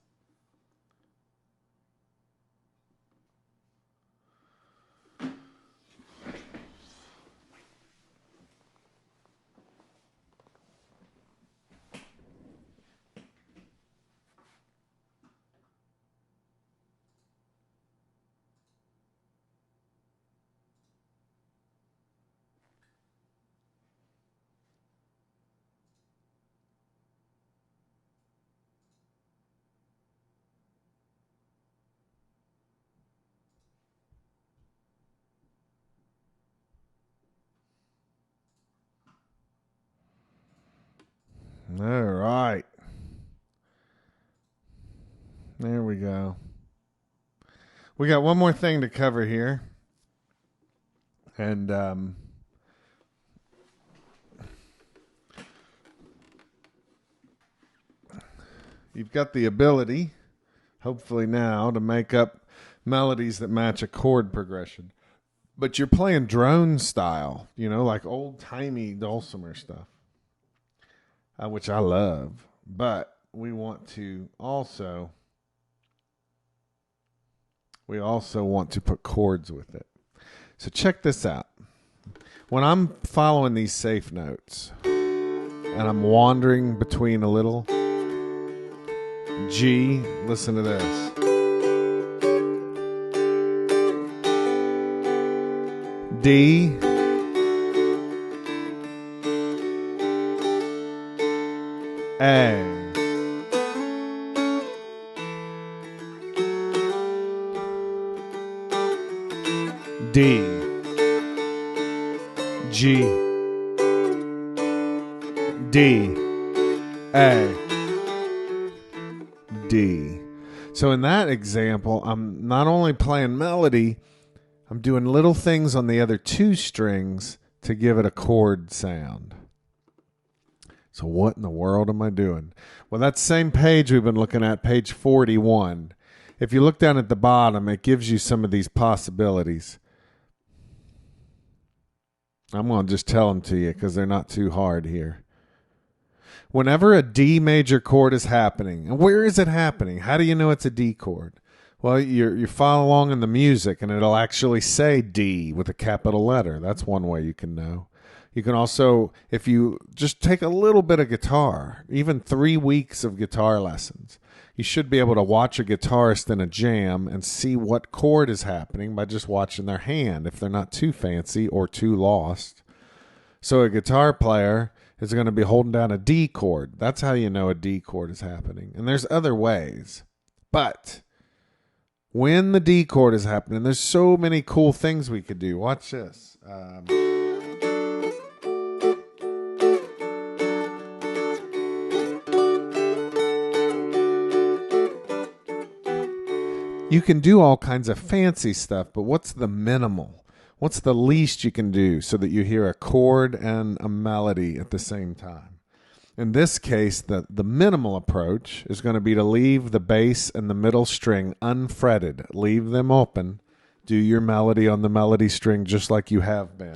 All right. There we go. We got one more thing to cover here. And you've got the ability, hopefully now, to make up melodies that match a chord progression. But you're playing drone style, like old-timey dulcimer stuff. Which I love, but we also want to put chords with it. So check this out. When I'm following these safe notes and I'm wandering between a little G, listen to this. D, A, D, G, D, A, D. So in that example, I'm not only playing melody, I'm doing little things on the other two strings to give it a chord sound. So what in the world am I doing? Well, that same page we've been looking at, page 41. If you look down at the bottom, it gives you some of these possibilities. I'm going to just tell them to you because they're not too hard here. Whenever a D major chord is happening, and where is it happening? How do you know it's a D chord? Well, you follow along in the music, and it'll actually say D with a capital letter. That's one way you can know. You can also, if you just take a little bit of guitar, even 3 weeks of guitar lessons, you should be able to watch a guitarist in a jam and see what chord is happening by just watching their hand, if they're not too fancy or too lost. So a guitar player is going to be holding down a D chord. That's how you know a D chord is happening. And there's other ways. But when the D chord is happening, there's so many cool things we could do. Watch this. You can do all kinds of fancy stuff, but what's the minimal? What's the least you can do so that you hear a chord and a melody at the same time? In this case, the minimal approach is going to be to leave the bass and the middle string unfretted. Leave them open. Do your melody on the melody string just like you have been.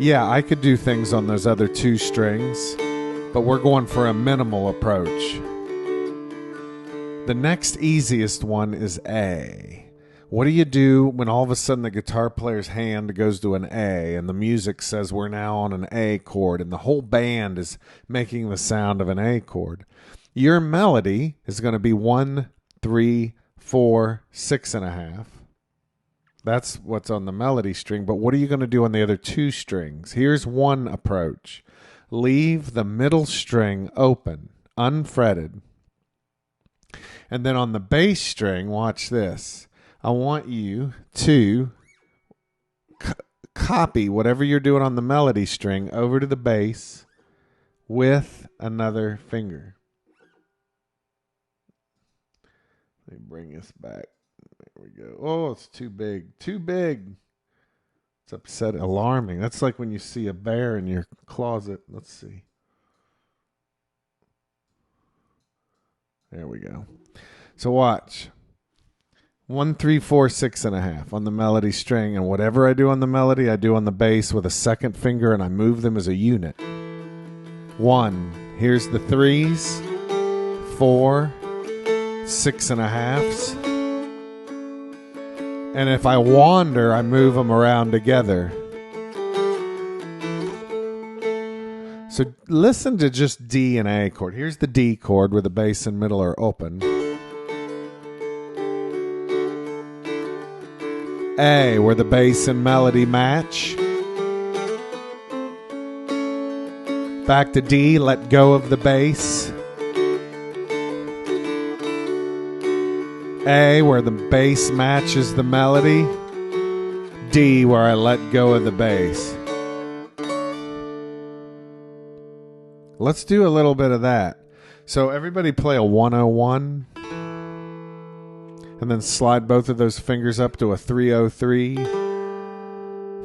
Yeah, I could do things on those other two strings, but we're going for a minimal approach. The next easiest one is A. What do you do when all of a sudden the guitar player's hand goes to an A and the music says we're now on an A chord and the whole band is making the sound of an A chord? Your melody is going to be 1, 3, 4, 6.5. That's what's on the melody string. But what are you going to do on the other two strings? Here's one approach. Leave the middle string open, unfretted. And then on the bass string, watch this. I want you to copy whatever you're doing on the melody string over to the bass with another finger. Let me bring this back. There we go. Oh, it's too big. Too big. It's upsetting, alarming. That's like when you see a bear in your closet. Let's see. There we go. So watch. 1, 3, 4, 6.5 on the melody string, and whatever I do on the melody, I do on the bass with a second finger, and I move them as a unit. 1. Here's the 3s. 4. 6.5s. And if I wander, I move them around together. So listen to just D and A chord. Here's the D chord where the bass and middle are open. A, where the bass and melody match. Back to D, let go of the bass. A, where the bass matches the melody. D, where I let go of the bass. Let's do a little bit of that. So everybody play a 101. And then slide both of those fingers up to a 303,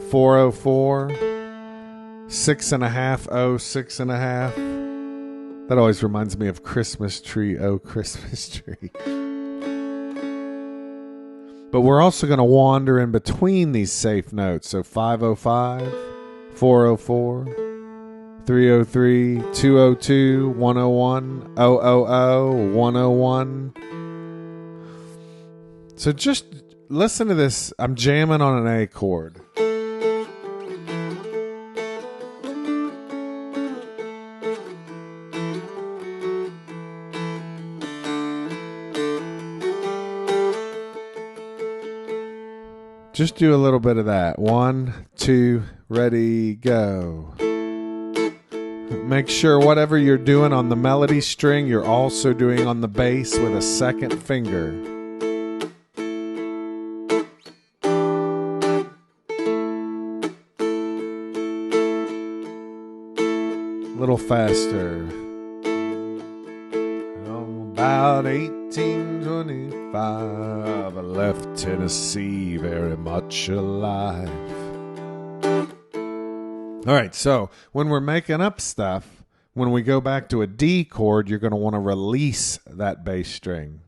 404, 6.5, oh, 6.5. That always reminds me of Christmas tree, oh, Christmas tree. But we're also going to wander in between these safe notes. So 505, 404, 303, 202, 101, 000, 101. So just listen to this. I'm jamming on an A chord. Just do a little bit of that. 1, 2, ready, go. Make sure whatever you're doing on the melody string, you're also doing on the bass with a second finger. A little faster. About 1825, I left Tennessee very much alive. All right, so when we're making up stuff, when we go back to a D chord, you're going to want to release that bass string.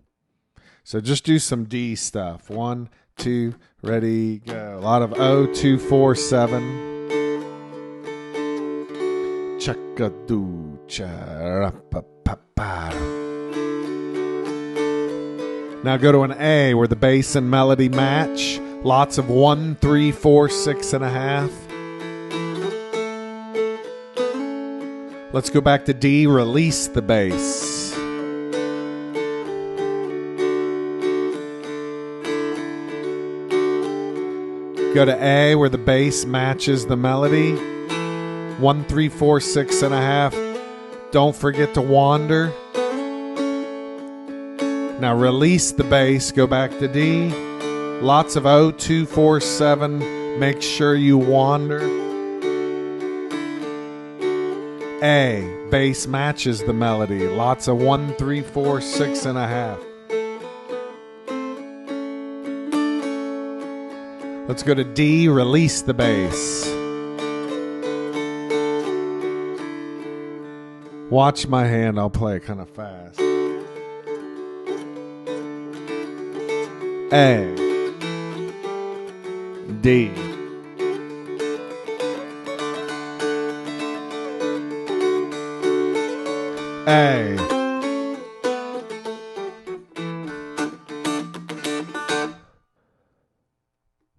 So just do some D stuff. 1, 2, ready, go. A lot of O, 2, 4, 7. Chakadu, cha-ra-pa-pa-pa. Now go to an A where the bass and melody match. Lots of 1, 3, 4, 6 and a half. Let's go back to D, release the bass. Go to A where the bass matches the melody. 1, 3, 4, 6 and a half. Don't forget to wander. Now release the bass, go back to D. Lots of O, 2, 4, 7. Make sure you wander. A, bass matches the melody. Lots of 1, 3, 4, 6 and a half. Let's go to D, release the bass. Watch my hand, I'll play it kind of fast. A, D, A.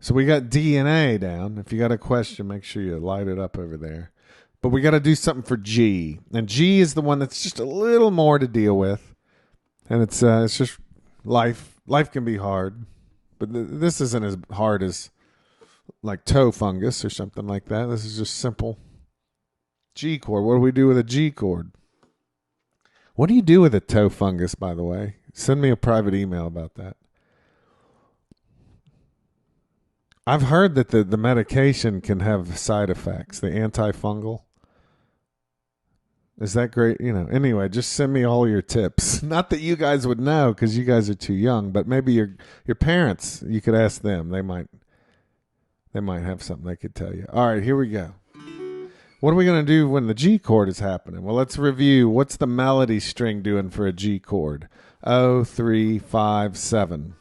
So we got D and A down. If you got a question, make sure you light it up over there. But we got to do something for G. And G is the one that's just a little more to deal with. And it's just life. Life can be hard. But this isn't as hard as like toe fungus or something like that. This is just simple. G chord. What do we do with a G chord? What do you do with a toe fungus, by the way? Send me a private email about that. I've heard that the medication can have side effects, the antifungal. Is that great? You know, anyway, just send me all your tips. Not that you guys would know because you guys are too young, but maybe your parents, you could ask them. They might have something they could tell you. All right, here we go. What are we going to do when the G chord is happening? Well, let's review. What's the melody string doing for a G chord? 0, 3, 5, 7.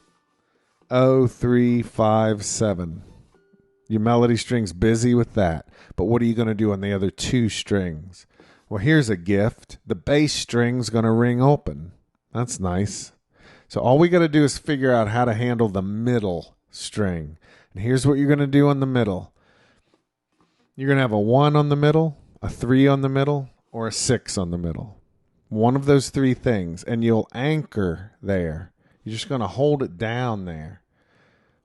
0, 3, 5, 7. Your melody string's busy with that. But what are you going to do on the other two strings? Well, here's a gift. The bass string's going to ring open. That's nice. So all we got to do is figure out how to handle the middle string. And here's what you're going to do on the middle. You're going to have a 1 on the middle, a 3 on the middle, or a 6 on the middle. One of those three things, and you'll anchor there. You're just going to hold it down there.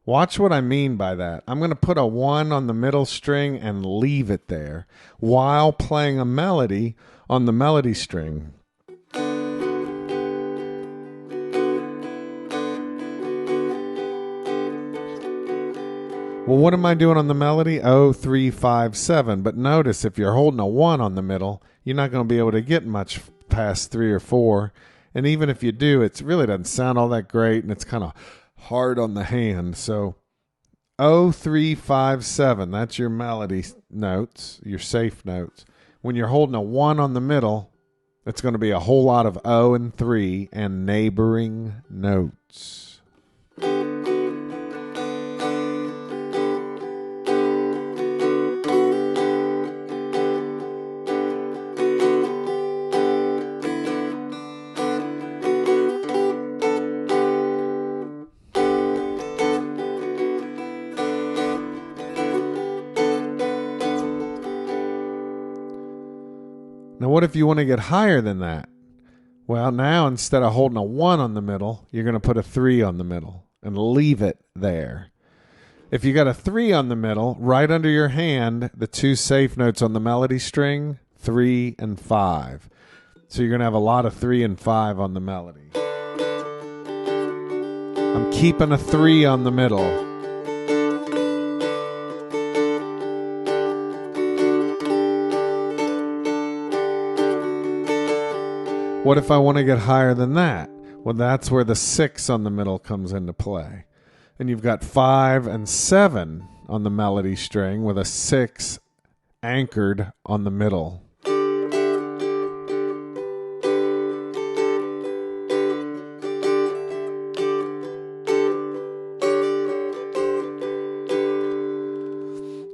Watch what I mean by that. I'm going to put a 1 on the middle string and leave it there while playing a melody on the melody string. Well, what am I doing on the melody? 0, 3, 5, 7. But notice if you're holding a 1 on the middle, you're not going to be able to get much past 3 or 4. And even if you do, it really doesn't sound all that great, and it's kind of hard on the hand. So 0, 3, 5, 7. That's your melody notes, your safe notes. When you're holding a 1 on the middle, it's going to be a whole lot of 0 and 3 and neighboring notes. Now, what if you want to get higher than that? Well, now instead of holding a 1 on the middle, you're going to put a 3 on the middle and leave it there. If you got a 3 on the middle, right under your hand, the 2 safe notes on the melody string, 3 and 5. So you're going to have a lot of 3 and 5 on the melody. I'm keeping a 3 on the middle. What if I want to get higher than that? Well, that's where the 6 on the middle comes into play. And you've got 5 and 7 on the melody string with a 6 anchored on the middle.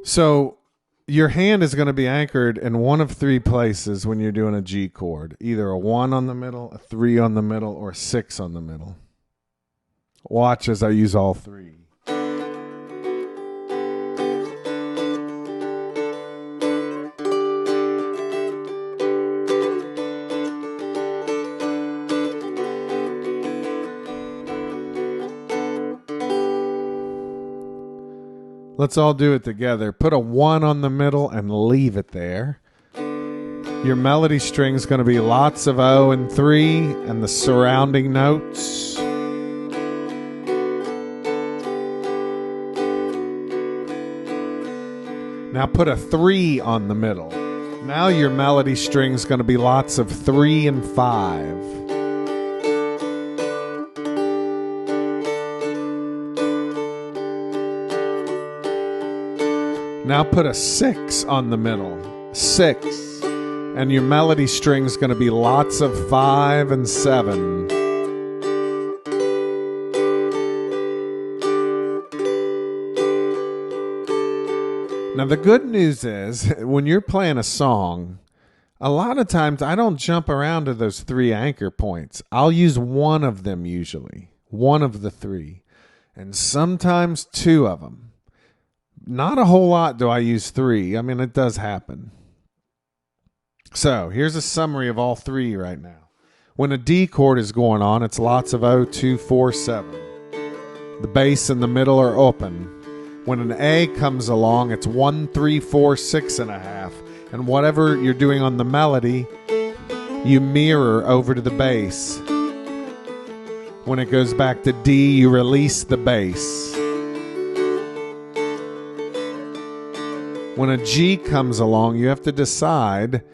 So your hand is going to be anchored in one of 3 places when you're doing a G chord. Either a 1 on the middle, a 3 on the middle, or a 6 on the middle. Watch as I use all 3. Let's all do it together. Put a 1 on the middle and leave it there. Your melody string is going to be lots of O and 3 and the surrounding notes. Now put a 3 on the middle. Now your melody string is going to be lots of 3 and 5. Now put a 6 on the middle. 6. And your melody string is going to be lots of 5 and 7. Now the good news is, when you're playing a song, a lot of times I don't jump around to those 3 anchor points. I'll use one of them usually. One of the 3. And sometimes 2 of them. Not a whole lot do I use 3. I mean, it does happen. So here's a summary of all 3 right now. When a D chord is going on, it's lots of O, 2, 4, 7. The bass and the middle are open. When an A comes along, it's 1, 3, 4, 6 and a half. And whatever you're doing on the melody, you mirror over to the bass. When it goes back to D, you release the bass. When a G comes along, you have to decide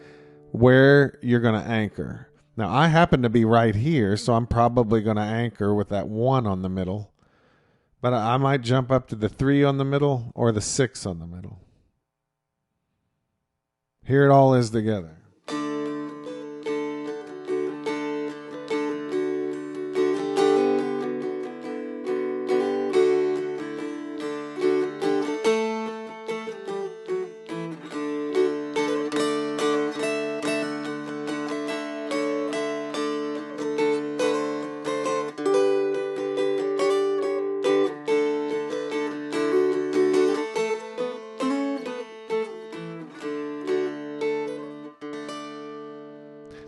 where you're going to anchor. Now, I happen to be right here, so I'm probably going to anchor with that 1 on the middle. But I might jump up to the 3 on the middle or the 6 on the middle. Here it all is together.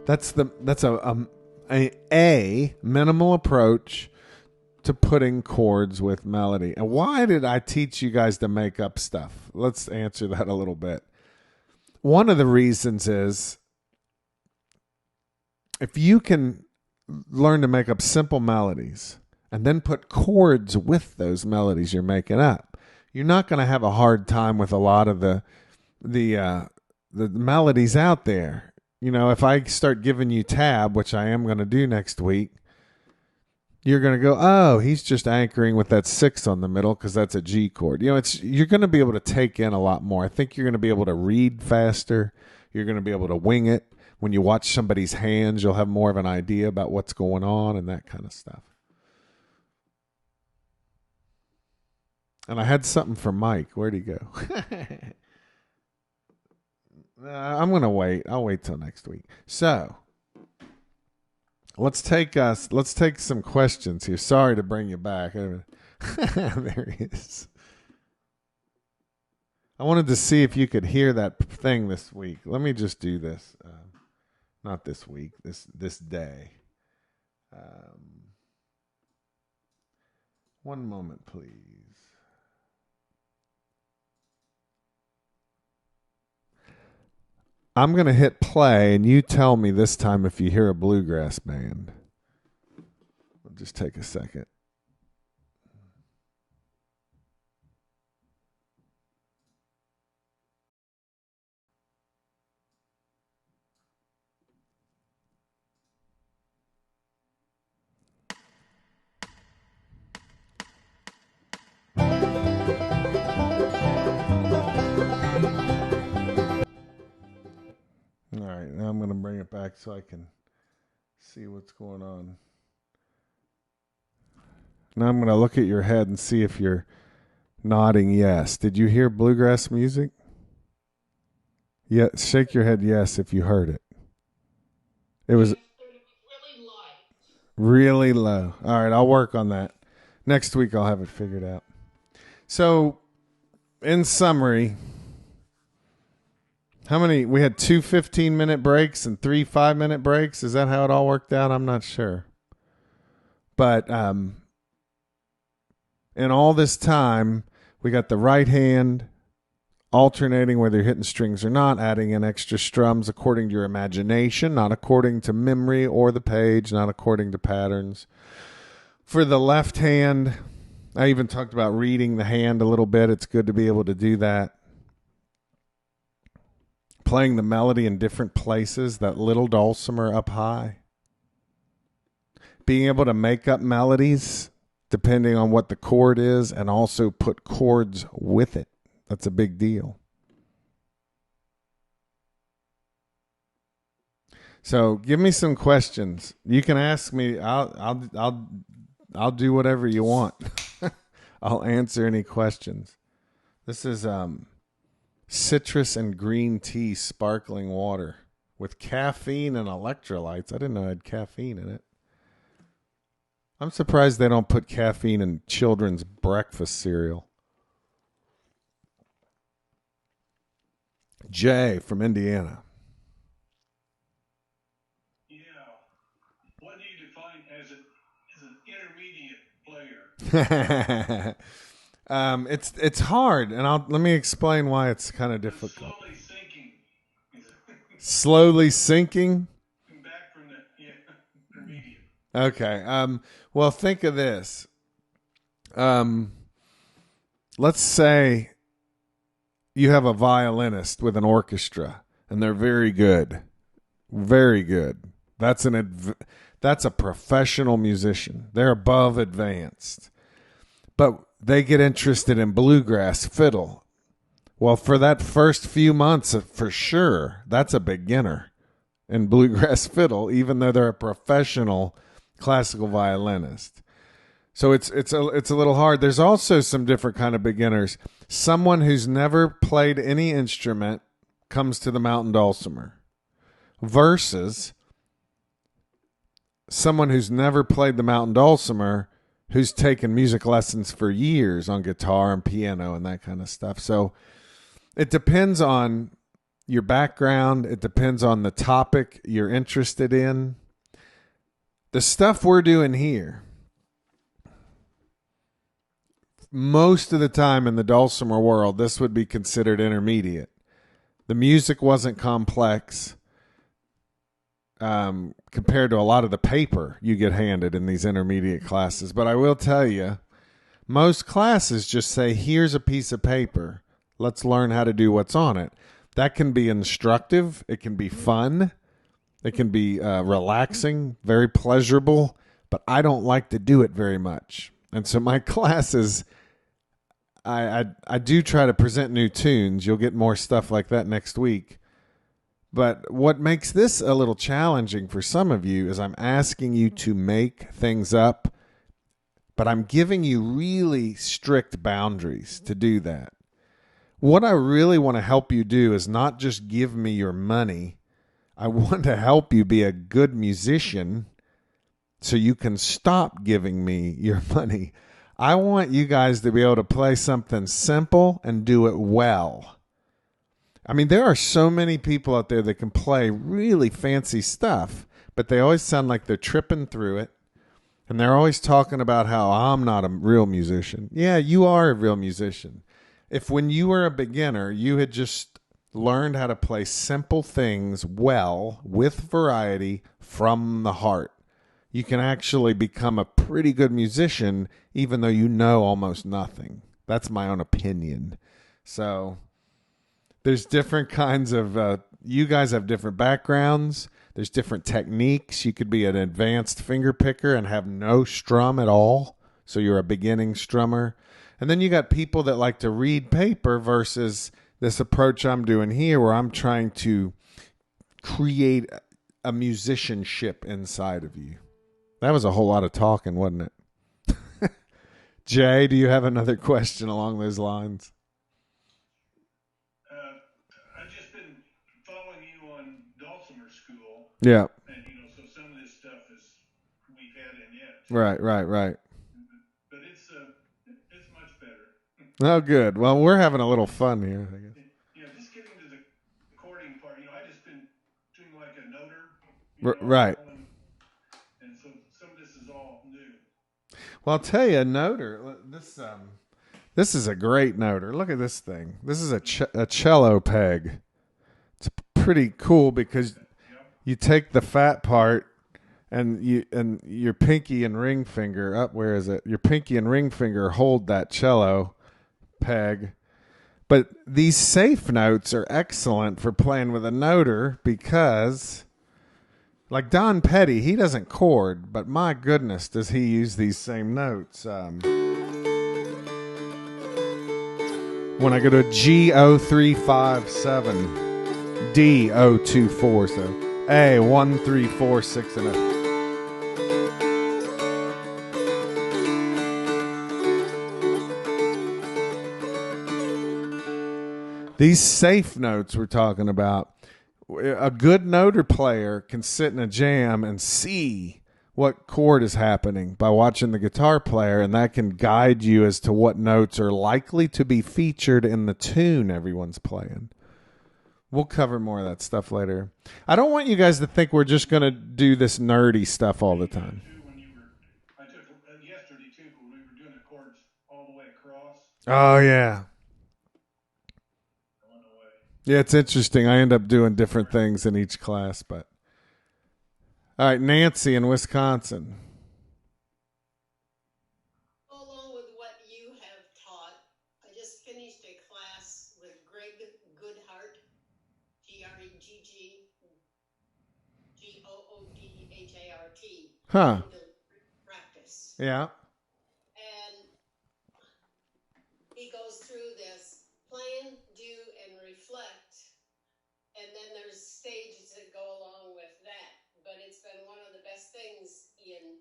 That's a minimal approach to putting chords with melody. And why did I teach you guys to make up stuff? Let's answer that a little bit. One of the reasons is, if you can learn to make up simple melodies and then put chords with those melodies you're making up, you're not going to have a hard time with a lot of the melodies out there. You know, if I start giving you tab, which I am going to do next week, you're going to go, oh, he's just anchoring with that 6 on the middle because that's a G chord. You know, you're going to be able to take in a lot more. I think you're going to be able to read faster. You're going to be able to wing it. When you watch somebody's hands, you'll have more of an idea about what's going on and that kind of stuff. And I had something for Mike. Where'd he go? I'm going to wait. I'll wait till next week. So let's take some questions here. Sorry to bring you back. There he is. I wanted to see if you could hear that thing this week. Let me just do this. Not this week, this day. One moment, please. I'm going to hit play, and you tell me this time if you hear a bluegrass band. I'll just take a second. All right, now I'm going to bring it back so I can see what's going on. Now I'm going to look at your head and see if you're nodding yes. Did you hear bluegrass music? Yeah, shake your head yes if you heard it. It was really light. really low. All right, I'll work on that. Next week I'll have it figured out. So, in summary, how many? We had 2 15-minute breaks and 3 5-minute breaks. Is that how it all worked out? I'm not sure. But in all this time, we got the right hand alternating whether you're hitting strings or not, adding in extra strums according to your imagination, not according to memory or the page, not according to patterns. For the left hand, I even talked about reading the hand a little bit. It's good to be able to do that. Playing the melody in different places, that little dulcimer up high. Being able to make up melodies depending on what the chord is and also put chords with it. That's a big deal. So give me some questions. You can ask me. I'll do whatever you want. I'll answer any questions. This is citrus and green tea sparkling water with caffeine and electrolytes. I didn't know it had caffeine in it. I'm surprised they don't put caffeine in children's breakfast cereal. Jay from Indiana. Yeah. What do you define as an intermediate player? It's hard, and let me explain why it's kind of difficult. Slowly sinking. Slowly sinking? Back from the intermediate. Okay. Well, think of this. Let's say you have a violinist with an orchestra, and they're very good. Very good. That's a professional musician. They're above advanced. But they get interested in bluegrass fiddle. Well, for that first few months, for sure, that's a beginner in bluegrass fiddle, even though they're a professional classical violinist. So it's a little hard. There's also some different kind of beginners. Someone who's never played any instrument comes to the mountain dulcimer versus someone who's never played the mountain dulcimer who's taken music lessons for years on guitar and piano and that kind of stuff. So it depends on your background. It depends on the topic you're interested in. The stuff we're doing here, most of the time in the dulcimer world, this would be considered intermediate. The music wasn't complex compared to a lot of the paper you get handed in these intermediate classes. But I will tell you, most classes just say, here's a piece of paper. Let's learn how to do what's on it. That can be instructive. It can be fun. It can be relaxing, very pleasurable. But I don't like to do it very much. And so my classes, I do try to present new tunes. You'll get more stuff like that next week. But what makes this a little challenging for some of you is I'm asking you to make things up, but I'm giving you really strict boundaries to do that. What I really want to help you do is not just give me your money. I want to help you be a good musician so you can stop giving me your money. I want you guys to be able to play something simple and do it well. I mean, there are so many people out there that can play really fancy stuff, but they always sound like they're tripping through it. And they're always talking about how I'm not a real musician. Yeah, you are a real musician. If when you were a beginner, you had just learned how to play simple things well with variety from the heart, you can actually become a pretty good musician even though you know almost nothing. That's my own opinion. So there's different kinds of, you guys have different backgrounds. There's different techniques. You could be an advanced finger picker and have no strum at all. So you're a beginning strummer. And then you got people that like to read paper versus this approach I'm doing here where I'm trying to create a musicianship inside of you. That was a whole lot of talking, wasn't it? Jay, do you have another question along those lines? I've just been following you on Dulcimer School. Yeah. And, so some of this stuff we've had in it. Right. But it's much better. Oh, good. Well, we're having a little fun here, I guess. Just getting to the recording part, I just been doing like a noter. Right. And so some of this is all new. Well, I'll tell you, a noter, this is a great noter. Look at this thing. This is a cello peg. It's pretty cool because you take the fat part and your pinky and ring finger, where is it? Your pinky and ring finger hold that cello peg. But these safe notes are excellent for playing with a noter because, like Don Petty, he doesn't chord, but my goodness, does he use these same notes. When I go to G0357, D024, so A1346 and a. These safe notes we're talking about, a good noter player can sit in a jam and see what chord is happening by watching the guitar player, and that can guide you as to what notes are likely to be featured in the tune everyone's playing. We'll cover more of that stuff later. I don't want you guys to think we're just going to do this nerdy stuff all the time. I took yesterday too, but we were doing the chords all the way across. Oh, yeah. Yeah, it's interesting. I end up doing different things in each class, but. All right, Nancy in Wisconsin. Along with what you have taught, I just finished a class with Greg Goodhart, Goodhart. Huh. Practice. Yeah. And he goes through this plan, do, and reflect. And then there's stages that go along with that. But it's been one of the best things in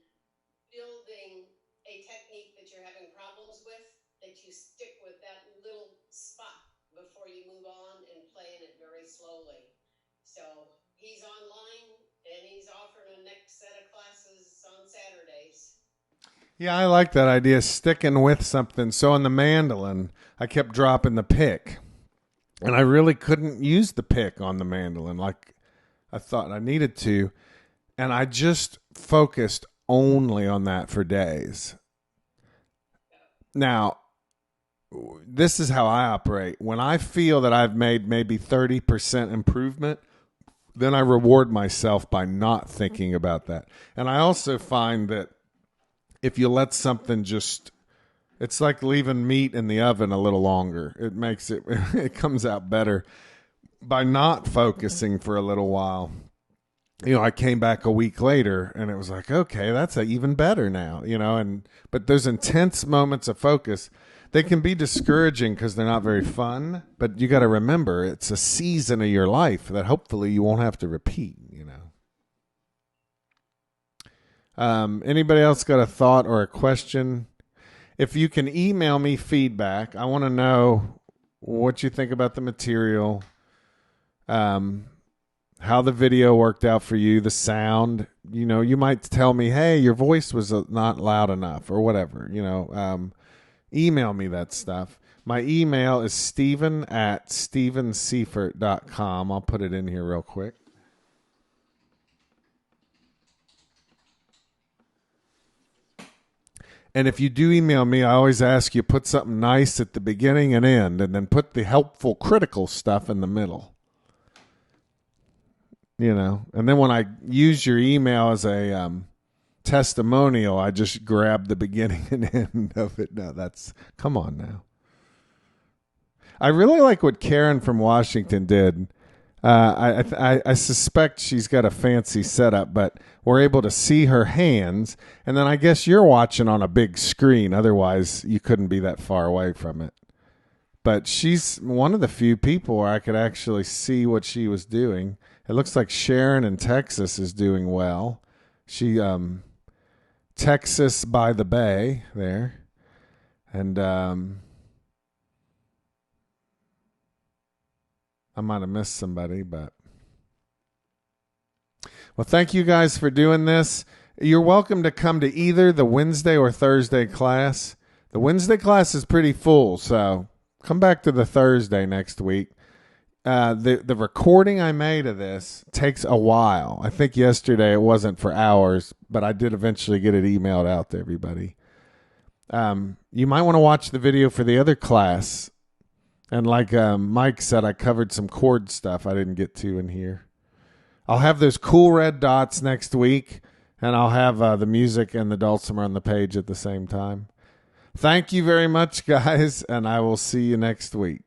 building a technique that you're having problems with, that you stick with that little spot before you move on and playing it very slowly. So he's online and he's offering a next set of classes on Saturdays. Yeah, I like that idea, sticking with something. So on the mandolin, I kept dropping the pick. And I really couldn't use the pick on the mandolin like I thought I needed to. And I just focused only on that for days. Now, this is how I operate. When I feel that I've made maybe 30% improvement, then I reward myself by not thinking about that. And I also find that if you let something just, it's like leaving meat in the oven a little longer. It makes it, it comes out better by not focusing for a little while. I came back a week later and it was like, okay, that's even better now, but those intense moments of focus, they can be discouraging because they're not very fun, but you got to remember it's a season of your life that hopefully you won't have to repeat, Anybody else got a thought or a question? If you can email me feedback, I want to know what you think about the material, how the video worked out for you, the sound. You might tell me, hey, your voice was not loud enough or whatever, email me that stuff. My email is steven@stevenseifert.com. I'll put it in here real quick. And if you do email me, I always ask you put something nice at the beginning and end, and then put the helpful, critical stuff in the middle. You know, and then when I use your email as a testimonial, I just grab the beginning and end of it. No, come on now. I really like what Karen from Washington did. I suspect she's got a fancy setup, but we're able to see her hands. And then I guess you're watching on a big screen. Otherwise, you couldn't be that far away from it. But she's one of the few people where I could actually see what she was doing. It looks like Sharon in Texas is doing well. She, Texas by the Bay there. And, I might have missed somebody, but. Well, thank you guys for doing this. You're welcome to come to either the Wednesday or Thursday class. The Wednesday class is pretty full, so come back to the Thursday next week. The recording I made of this takes a while. I think yesterday it wasn't for hours, but I did eventually get it emailed out to everybody. You might want to watch the video for the other class. And like Mike said, I covered some chord stuff I didn't get to in here. I'll have those cool red dots next week, and I'll have the music and the dulcimer on the page at the same time. Thank you very much, guys, and I will see you next week.